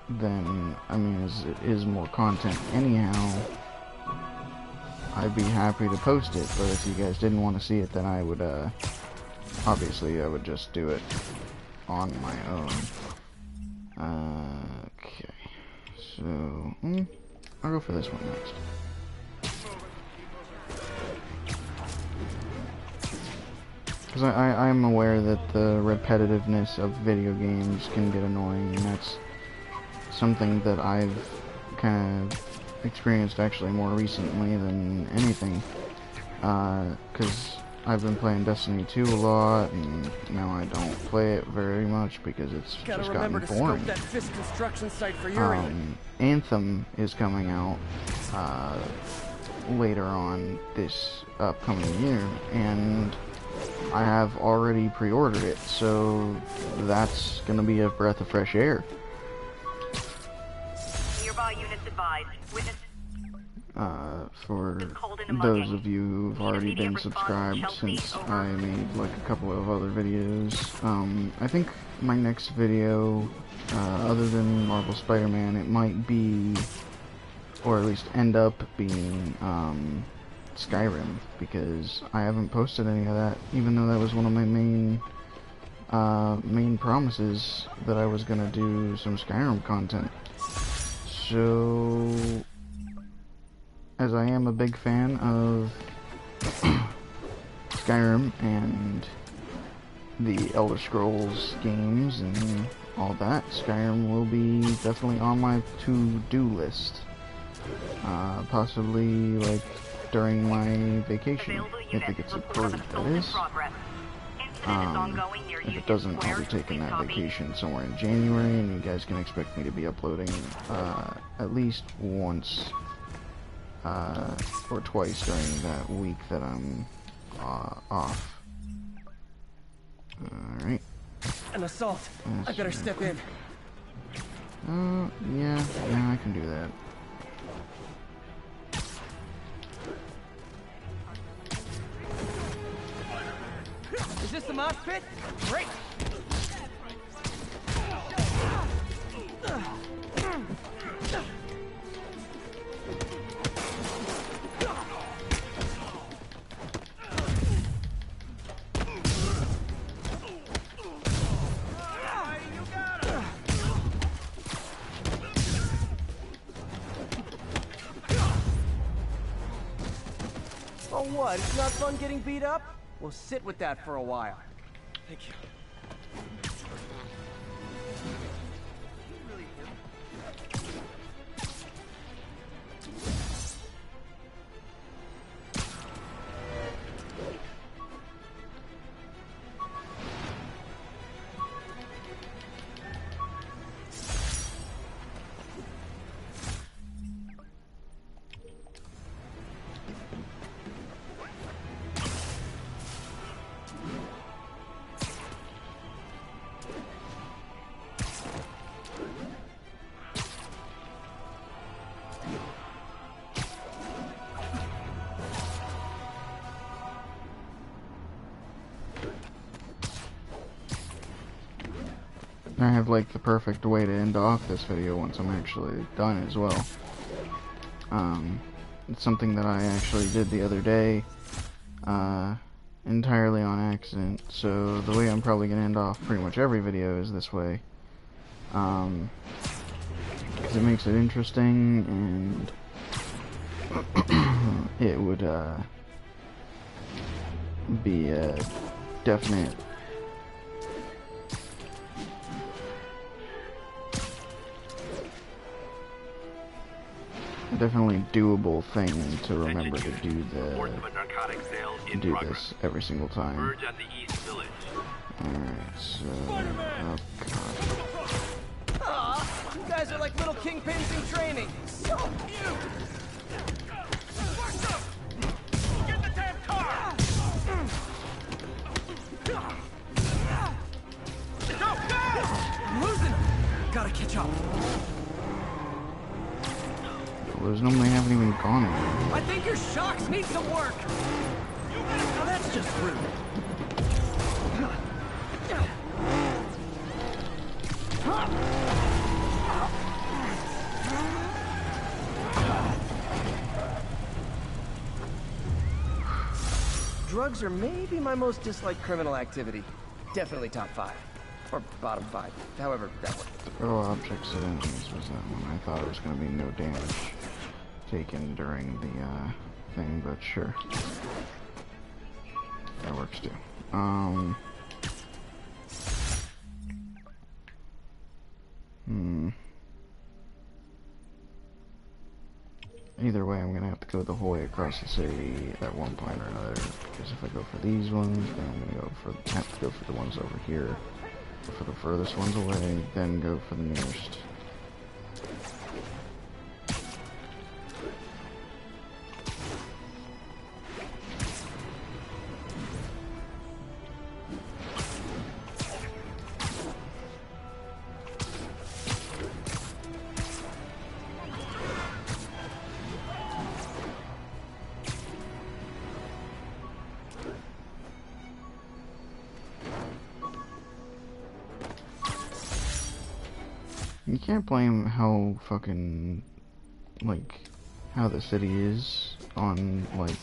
then, I mean, it is more content anyhow, I'd be happy to post it. But if you guys didn't want to see it, then I would, obviously I would just do it on my own. Okay, so, I'll go for this one next. Because I'm aware that the repetitiveness of video games can get annoying, and that's something that I've kind of experienced actually more recently than anything. Because I've been playing Destiny 2 a lot, and now I don't play it very much because it's just gotten boring. That Fisk construction site for urine. Anthem is coming out later on this upcoming year, and I have already pre-ordered it, so that's gonna be a breath of fresh air. Nearby units advised. Witness. For those of you who've already been subscribed since I made like a couple of other videos, I think my next video, other than Marvel Spider-Man, it might be, or at least end up being, Skyrim, because I haven't posted any of that, even though that was one of my main promises, that I was gonna do some Skyrim content. So, as I am a big fan of Skyrim and the Elder Scrolls games and all that, Skyrim will be definitely on my to-do list. Possibly, like, during my vacation, if it gets approved, that is. If it doesn't, I'll be taking that vacation somewhere in January, and you guys can expect me to be uploading at least once or twice during that week that I'm off. Alright. An assault. I better step in. Yeah, I can do that. Is this the mosh pit? Great! Oh what? It's not fun getting beat up? We'll sit with that for a while. Thank you. I have like the perfect way to end off this video once I'm actually done as well. It's something that I actually did the other day, entirely on accident, so the way I'm probably going to end off pretty much every video is this way. Because it makes it interesting, and it would be a definite definitely doable thing to remember to do this every single time. Alright, so oh god. Aw, you guys are like little kingpins in training. So cute. Get the damn car! gotta catch up. Those normally haven't even gone yet. I think your shocks need some work. Now that's just rude. Drugs are maybe my most disliked criminal activity. Definitely top 5. Or bottom 5. However that works. Throw objects at enemies was that one. I thought it was going to be no damage taken during the thing, but sure. That works too. Either way, I'm going to have to go the whole way across the city at one point or another. Because if I go for these ones, then I'm going to have to go for the ones over here. Go for the furthest ones away, then go for the nearest. You can't blame how fucking, like, how the city is on, like,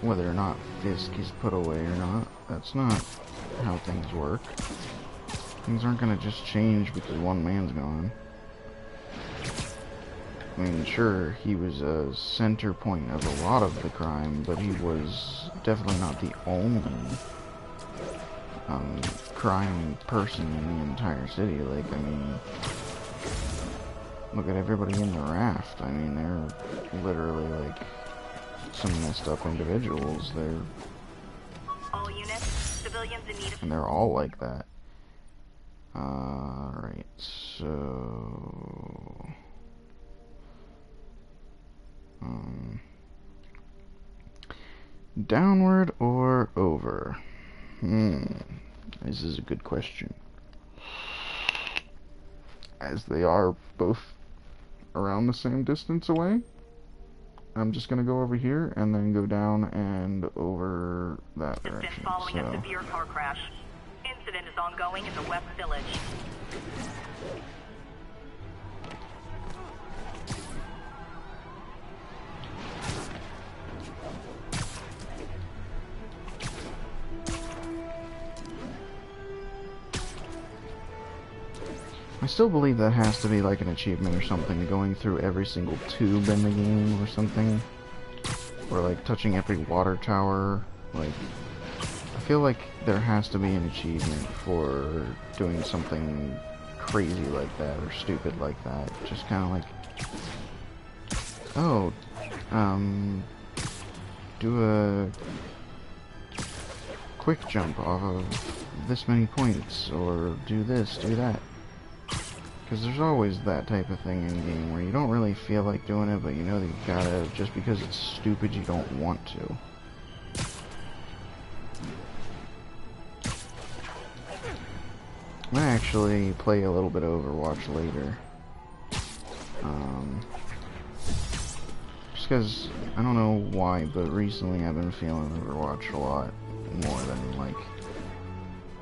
whether or not Fisk is put away or not. That's not how things work. Things aren't gonna just change because one man's gone. I mean, sure, he was a center point of a lot of the crime, but he was definitely not the only crime person in the entire city. Like, I mean, look at everybody in the raft. I mean, they're literally like some messed up individuals. They're All units, civilians in need of... and they're all like that. Right, so downward or over? This is a good question. As they are both around the same distance away, I'm just gonna go over here and then go down and over that direction. Following a severe car crash. Incident is ongoing in the West Village. I still believe that has to be like an achievement or something, going through every single tube in the game or something. Or like touching every water tower. Like, I feel like there has to be an achievement for doing something crazy like that or stupid like that. Just kind of like, oh, do a quick jump off of this many points, or do this, do that. Because there's always that type of thing in game where you don't really feel like doing it, but you know that you gotta, just because it's stupid, you don't want to. I'm gonna actually play a little bit of Overwatch later. Just because, I don't know why, but recently I've been feeling Overwatch a lot more than, like,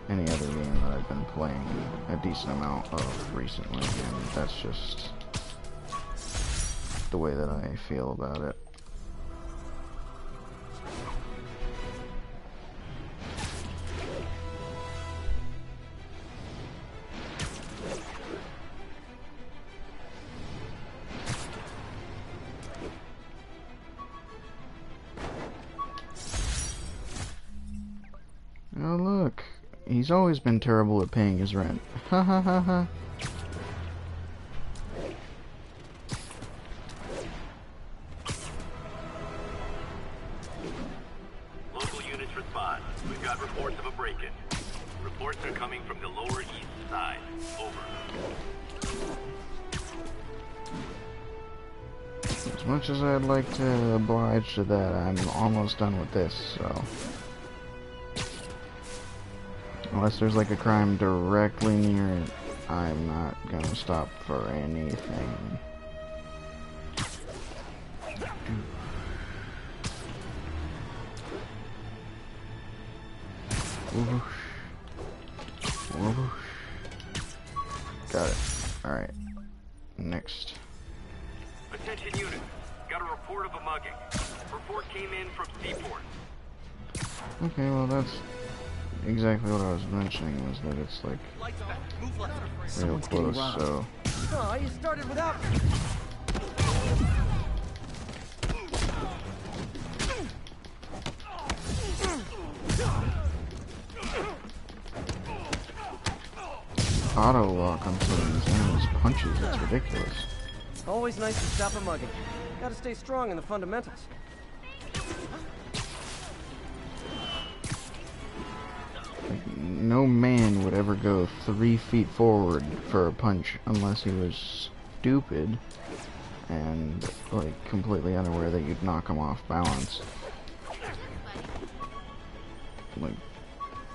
any other game that I've been playing a decent amount of recently, and that's just the way that I feel about it. Oh look, he's always been terrible at paying his rent. Ha ha ha ha. Local units respond. We've got reports of a break-in. Reports are coming from the Lower East Side. Over. As much as I'd like to oblige to that, I'm almost done with this, so... Oh unless there's like a crime directly near it, I'm not gonna stop for anything. Whoosh. Whoosh. Got it. Alright. Next. Attention unit. Got a report of a mugging. Report came in from Seaport. Okay, well that's exactly what I was mentioning, was that it's like real close, so... Oh, you started without me. Auto lock on some of these enemies' punches, it's ridiculous. Always nice to stop a mugging. Gotta stay strong in the fundamentals. Like, no man would ever go 3 feet forward for a punch unless he was stupid and like completely unaware that you'd knock him off balance. Like,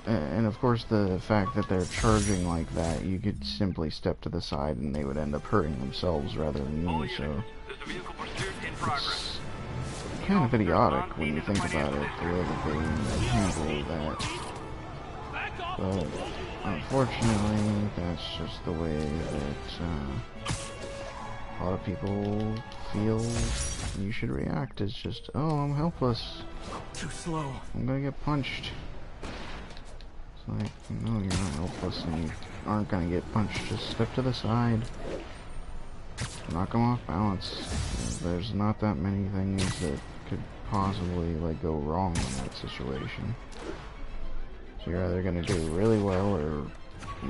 and of course the fact that they're charging like that, you could simply step to the side and they would end up hurting themselves rather than you, so it's kind of idiotic when you think about it, the way that they handle that. But unfortunately, that's just the way that a lot of people feel you should react. It's just, oh, I'm helpless. Too slow. I'm gonna get punched. It's like, no, you're not helpless and you aren't gonna get punched. Just step to the side. Knock them off balance. There's not that many things that could possibly like go wrong in that situation. So you're either gonna do really well or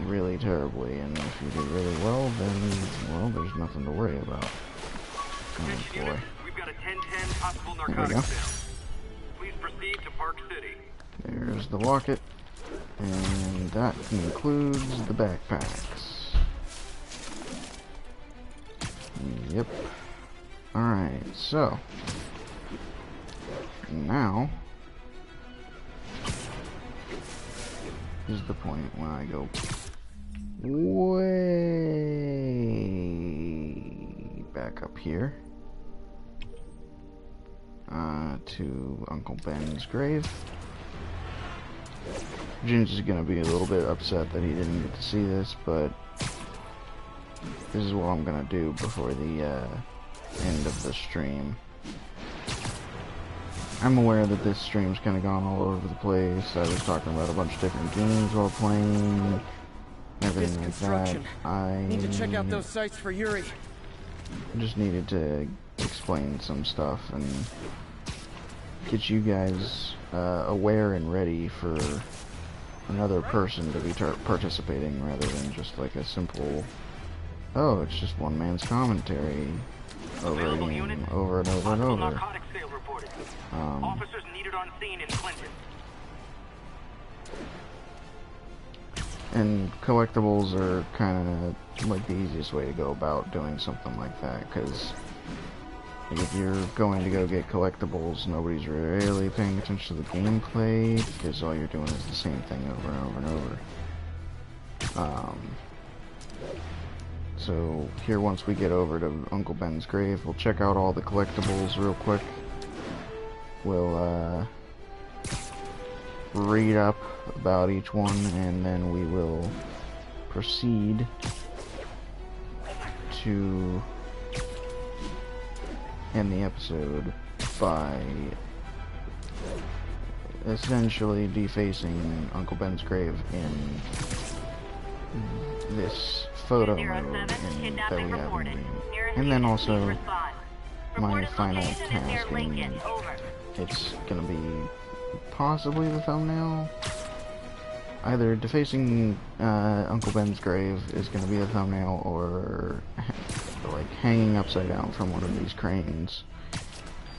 really terribly, and if you do really well, then, well, there's nothing to worry about. Oh boy. We've got a 10-10 possible There we go. narcotics sale. Please proceed to Park City. There's the locket, and that concludes the backpacks. Yep. Alright, so now is the point when I go way back up here to Uncle Ben's grave. Ginger's gonna be a little bit upset that he didn't get to see this, but this is what I'm gonna do before the end of the stream. I'm aware that this stream's kind of gone all over the place. I was talking about a bunch of different games while playing, everything like that. I need to check out those sites for Yuri. just needed to explain some stuff and get you guys aware and ready for another person to be participating rather than just like a simple, oh, it's just one man's commentary over a game over and over and over. Narcotics sale reported. Officers needed on scene in Clinton. And collectibles are kind of like the easiest way to go about doing something like that, because if you're going to go get collectibles, nobody's really paying attention to the gameplay, because all you're doing is the same thing over and over and over. So here, once we get over to Uncle Ben's grave, we'll check out all the collectibles real quick. We'll read up about each one, and then we will proceed to end the episode by essentially defacing Uncle Ben's grave in this photo mode that we have in game. And then also my final task in, it's gonna be possibly the thumbnail. Either defacing Uncle Ben's grave is gonna be the thumbnail, or like hanging upside down from one of these cranes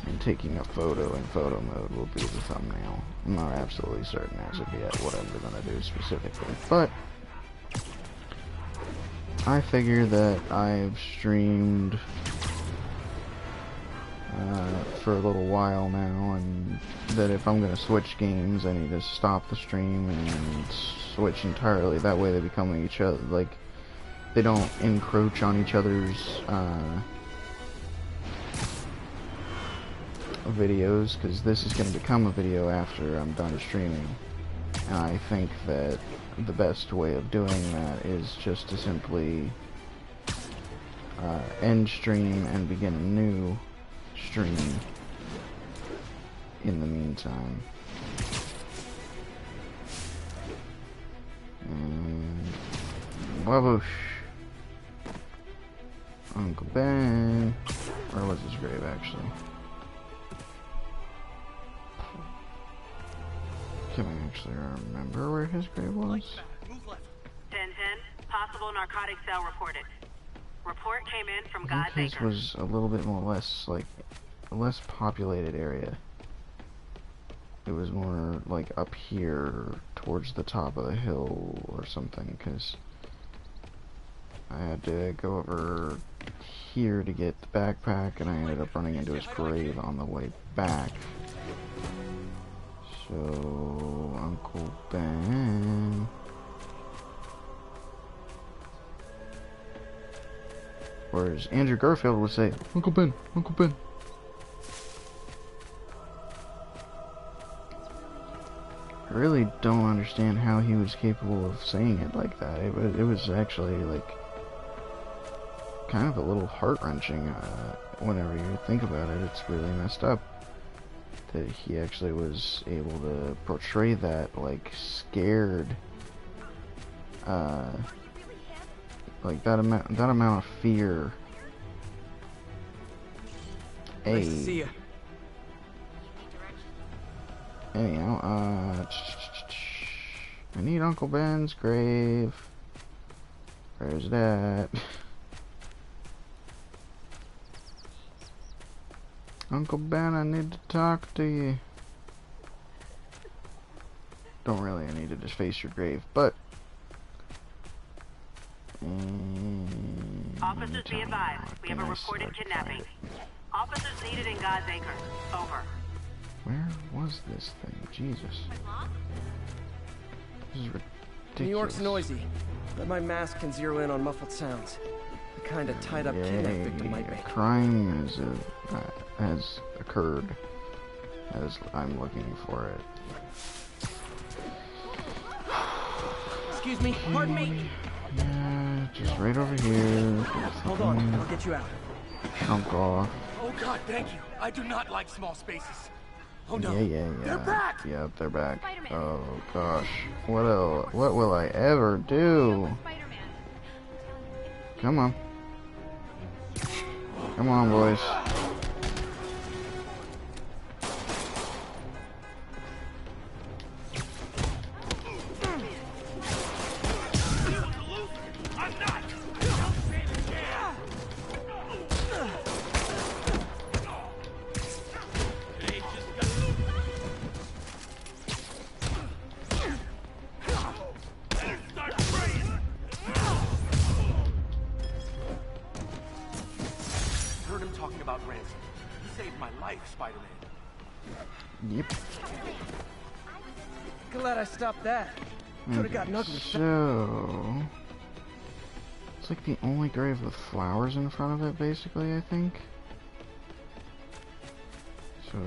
and taking a photo in photo mode will be the thumbnail. I'm not absolutely certain as of yet what I'm gonna do specifically, but I figure that I've streamed for a little while now, and that if I'm gonna switch games, I need to stop the stream and switch entirely. That way they become each other, like, they don't encroach on each other's videos, because this is going to become a video after I'm done streaming. And I think that the best way of doing that is just to simply end stream and begin a new stream in the meantime. Waboosh. Uncle Ben. Where was his grave, actually? Can I actually remember where his grave was? 10-10, possible narcotic cell reported. Report came in from I think God's Acre. his was a little bit more less, like, a less populated area. It was more, like, up here towards the top of the hill or something, because I had to go over here to get the backpack, and I ended up running into his grave on the way back. So, Uncle Ben... Or as Andrew Garfield would say, Uncle Ben, Uncle Ben. I really don't understand how he was capable of saying it like that. It was actually, like, kind of a little heart-wrenching whenever you think about it. It's really messed up that he actually was able to portray that, like, scared, like that amount of fear. Nice to see ya. Anyhow, I need Uncle Ben's grave. Where's that? Uncle Ben, I need to talk to you. Don't really, I need to just face your grave, but... Officers be advised, we have a reported kidnapping. Officers needed in God's Acre. Over. Where was this thing? Jesus. This is ridiculous. New York's noisy, but my mask can zero in on muffled sounds. The kind of tied-up kidnap victim might make. Crime has occurred as I'm looking for it. Excuse me, pardon me. Yeah, just right over here. Hold on, I'll get you out. Chunk off. Oh God, thank you. I do not like small spaces. Oh no. Yeah. They're back. Yep, they're back. Oh gosh. What will I ever do? Come on. Come on, boys. Yep. Glad I stopped that. Could have gotten ugly. So it's like the only grave with flowers in front of it, basically, I think. So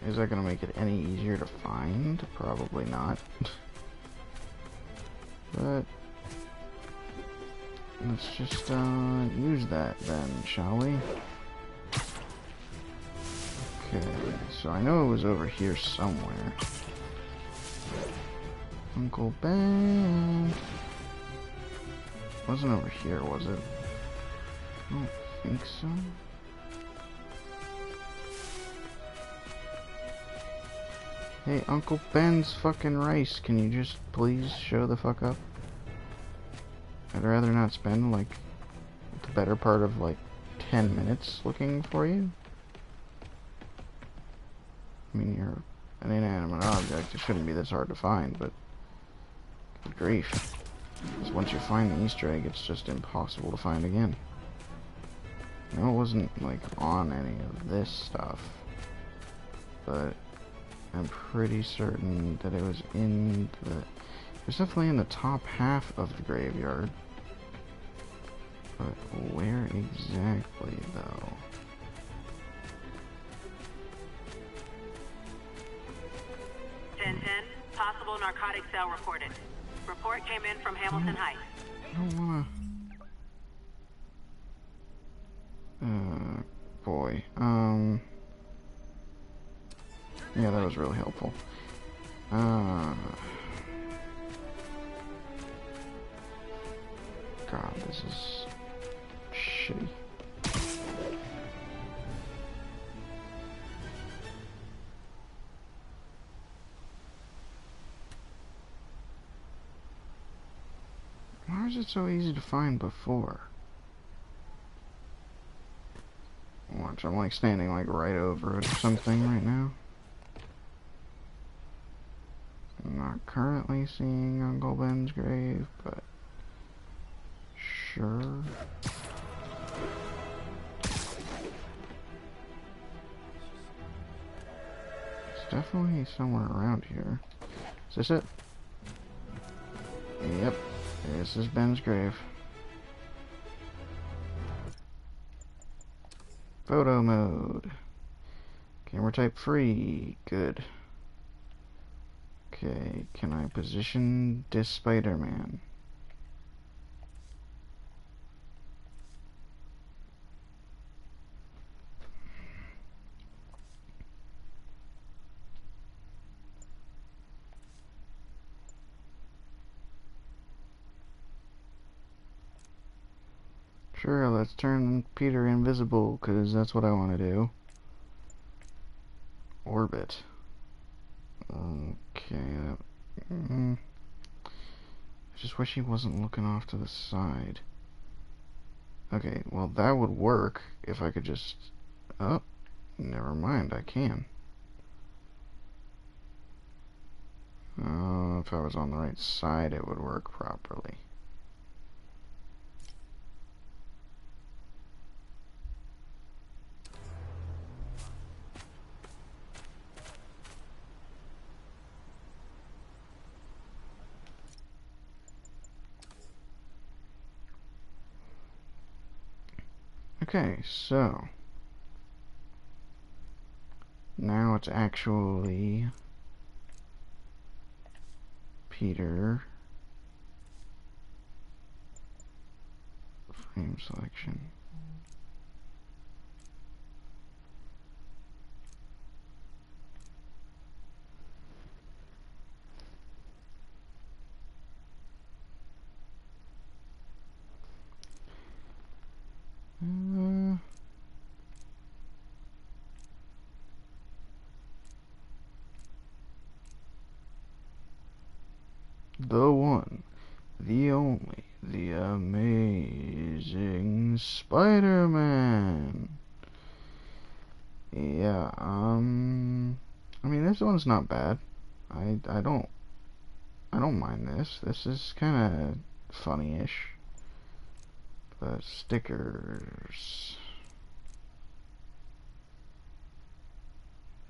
is that gonna make it any easier to find? Probably not. But let's just use that then, shall we? Okay, so I know it was over here somewhere. Uncle Ben. Wasn't over here, was it? I don't think so. Hey, Uncle Ben's fucking rice. Can you just please show the fuck up? I'd rather not spend, like, the better part of, like, 10 minutes looking for you. I mean, you're an inanimate object. It shouldn't be this hard to find, but good grief. Because once you find the Easter egg, it's just impossible to find again. I know it wasn't like on any of this stuff, but I'm pretty certain that it was in the... It was definitely in the top half of the graveyard. But where exactly, though? 10-10, possible narcotic cell reported. Report came in from Hamilton Heights. I don't wanna... boy. Yeah, that was really helpful. God, this is shitty. Why was it so easy to find before? Watch, I'm like standing like right over it or something right now. I'm not currently seeing Uncle Ben's grave, but sure. It's definitely somewhere around here. Is this it? Yep, this is Ben's grave. Photo mode. Camera type free. Good. Okay, can I position this Spider-Man? Sure, let's turn Peter invisible, because that's what I want to do. Orbit. Okay. I just wish he wasn't looking off to the side. Okay, well that would work if I could just... Oh, never mind, I can. If I was on the right side, it would work properly. Okay, so now it's actually Peter. Frame selection. The one, the only, the amazing Spider-Man. Yeah, I mean, this one's not bad. I don't mind this. This is kind of funny-ish. But stickers.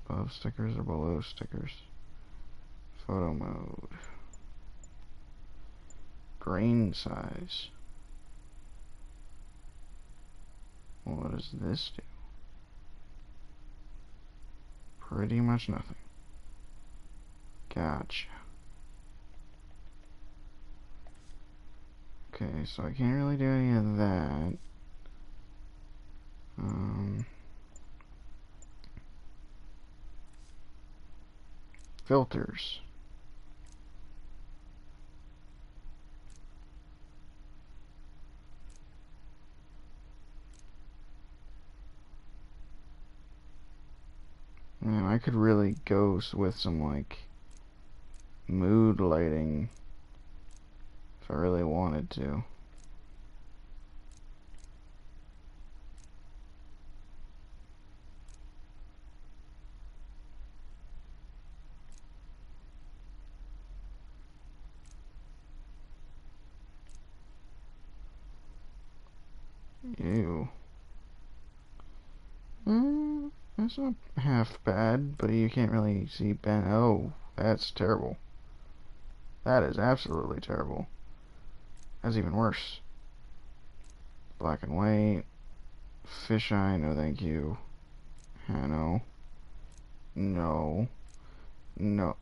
Above stickers or below stickers? Photo mode. Grain size. What does this do? Pretty much nothing. Gotcha. Okay, so I can't really do any of that. Filters. Man, I could really go with some, like, mood lighting if I really wanted to. Ew. That's not half bad, but you can't really see Ben. Oh, that's terrible. That is absolutely terrible. That's even worse. Black and white. Fisheye, no thank you. No. No. No.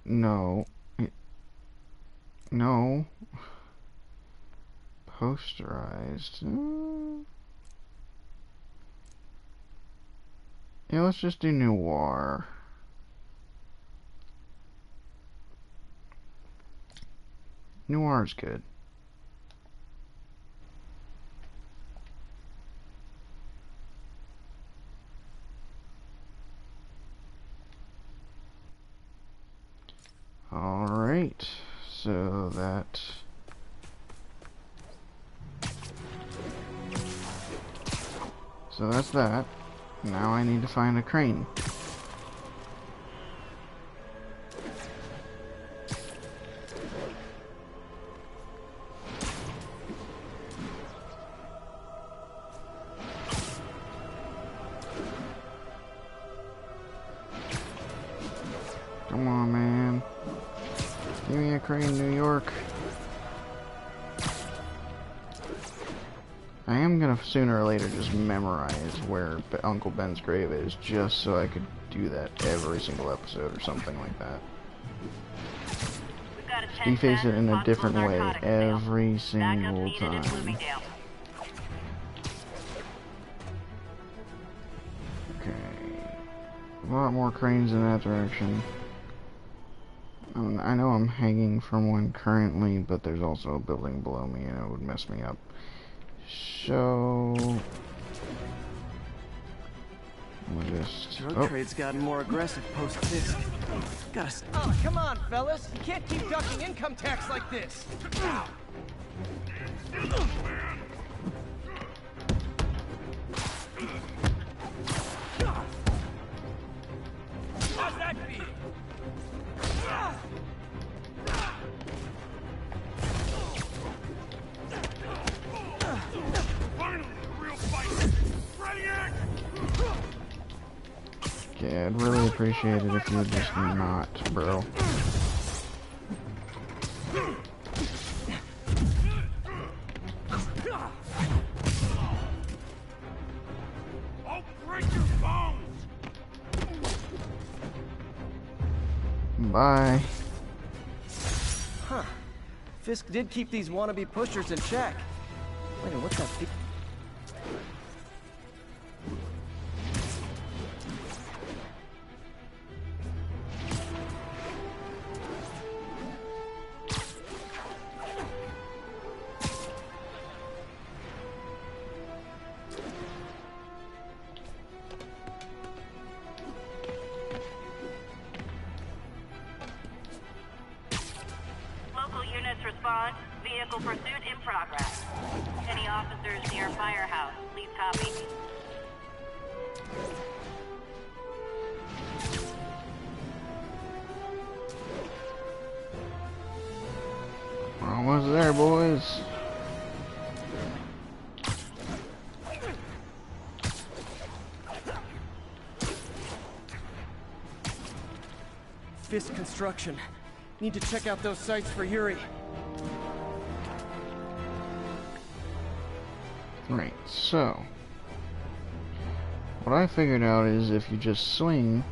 No. No. Posterized. Yeah, let's just do noir. Noir's good. Alright, so that's that. Now I need to find a crane. Come on, man. Give me a crane, New York. I am gonna sooner or later just memorize where Uncle Ben's grave is, just so I could do that every single episode or something like that. He face it in a different way every single time. Okay. A lot more cranes in that direction. I know I'm hanging from one currently, but there's also a building below me and it would mess me up. So we'll just... Drug trade's gotten more aggressive post-Fisk. Gotta... Oh, come on, fellas. You can't keep ducking income tax like this. Ow. How's that feel? Yeah, I'd really appreciate it if you would just not, bro. I'll break your bones! Bye. Huh. Fisk did keep these wannabe pushers in check. Wait, what's that? Local units respond. Vehicle pursuit in progress. Any officers near Firehouse, please copy. We're almost there, boys. Fisk Construction. Need to check out those sites for Yuri. Right, so what I figured out is if you just swing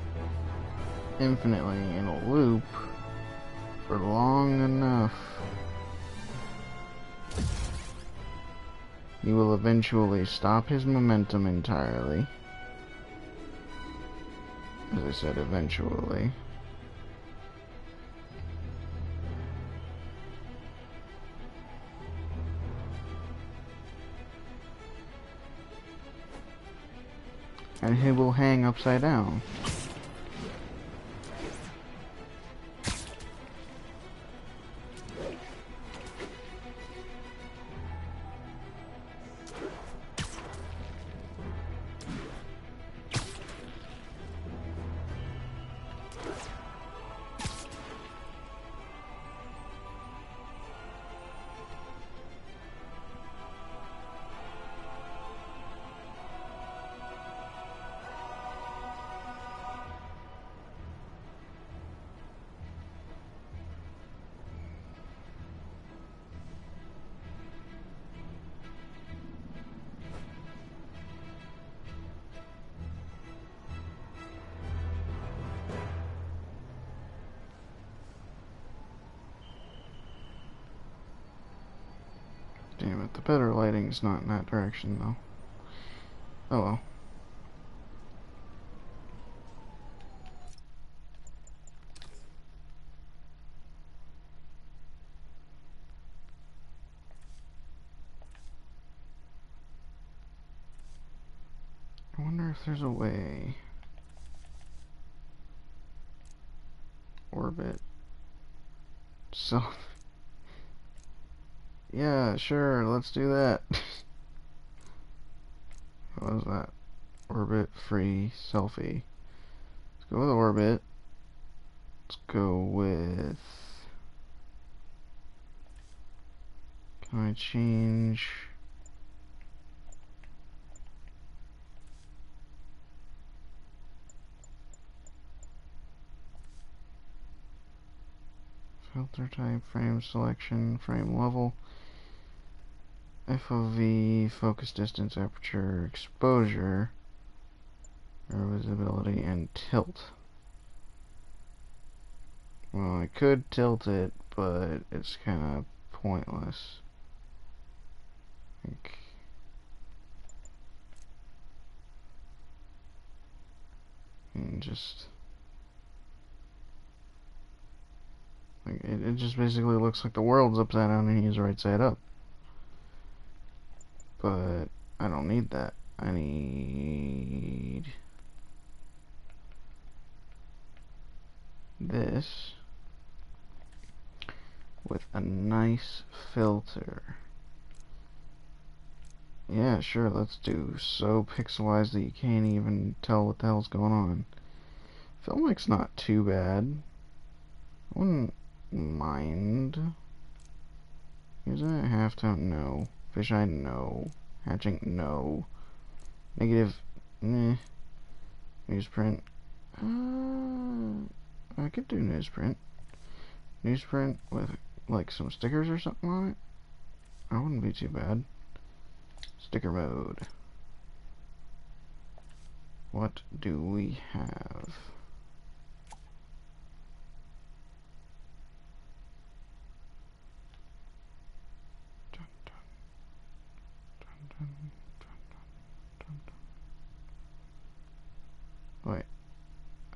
infinitely in a loop for long enough, you will eventually stop his momentum entirely. As I said, eventually. And he will hang upside down. Damn it, the better lighting's not in that direction, though. Oh well. I wonder if there's a way. Orbit. So. Yeah, sure, let's do that. What was that? Orbit free selfie. Let's go with orbit. Let's go with. Can I change? Filter type, frame selection, frame level, FOV, focus distance, aperture, exposure, visibility, and tilt. Well, I could tilt it, but it's kind of pointless. And just like it just basically looks like the world's upside down and he's right side up. But I don't need that. I need this with a nice filter. Yeah, sure, let's do so pixelized that you can't even tell what the hell's going on. Filmic's not too bad. I wouldn't mind. Using it halftone, no. Fisheye, no. Hatching, no. Negative, meh. Newsprint. I could do newsprint. Newsprint with like some stickers or something on it. That wouldn't be too bad. Sticker mode. What do we have? Dun, dun, dun, dun, dun, dun, dun. Wait,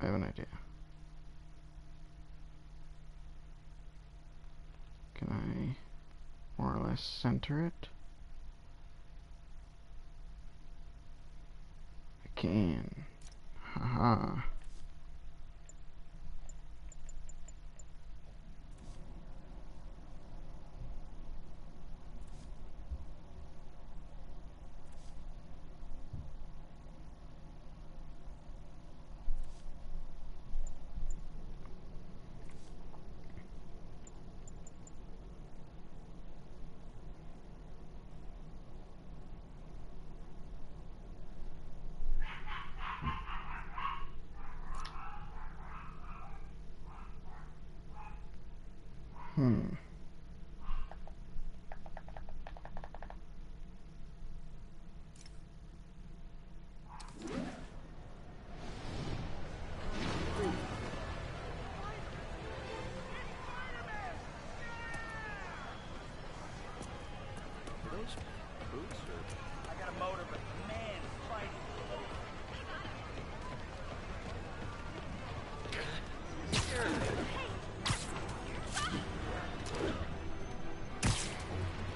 I have an idea. Can I more or less center it? I can. Haha.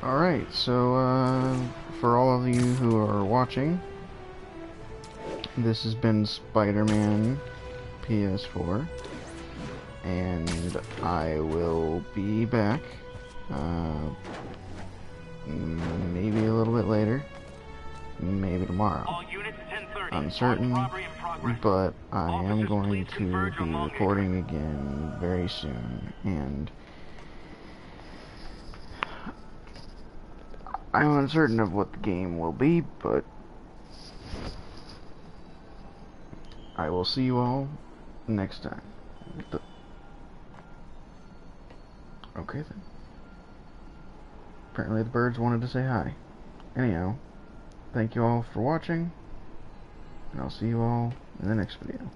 Alright, so for all of you who are watching, this has been Spider-Man PS4, and I will be back maybe a little bit later, maybe tomorrow. Uncertain, but I am going to be recording again very soon, and I'm uncertain of what the game will be, but I will see you all next time. Okay then. Apparently the birds wanted to say hi. Anyhow, thank you all for watching, and I'll see you all in the next video.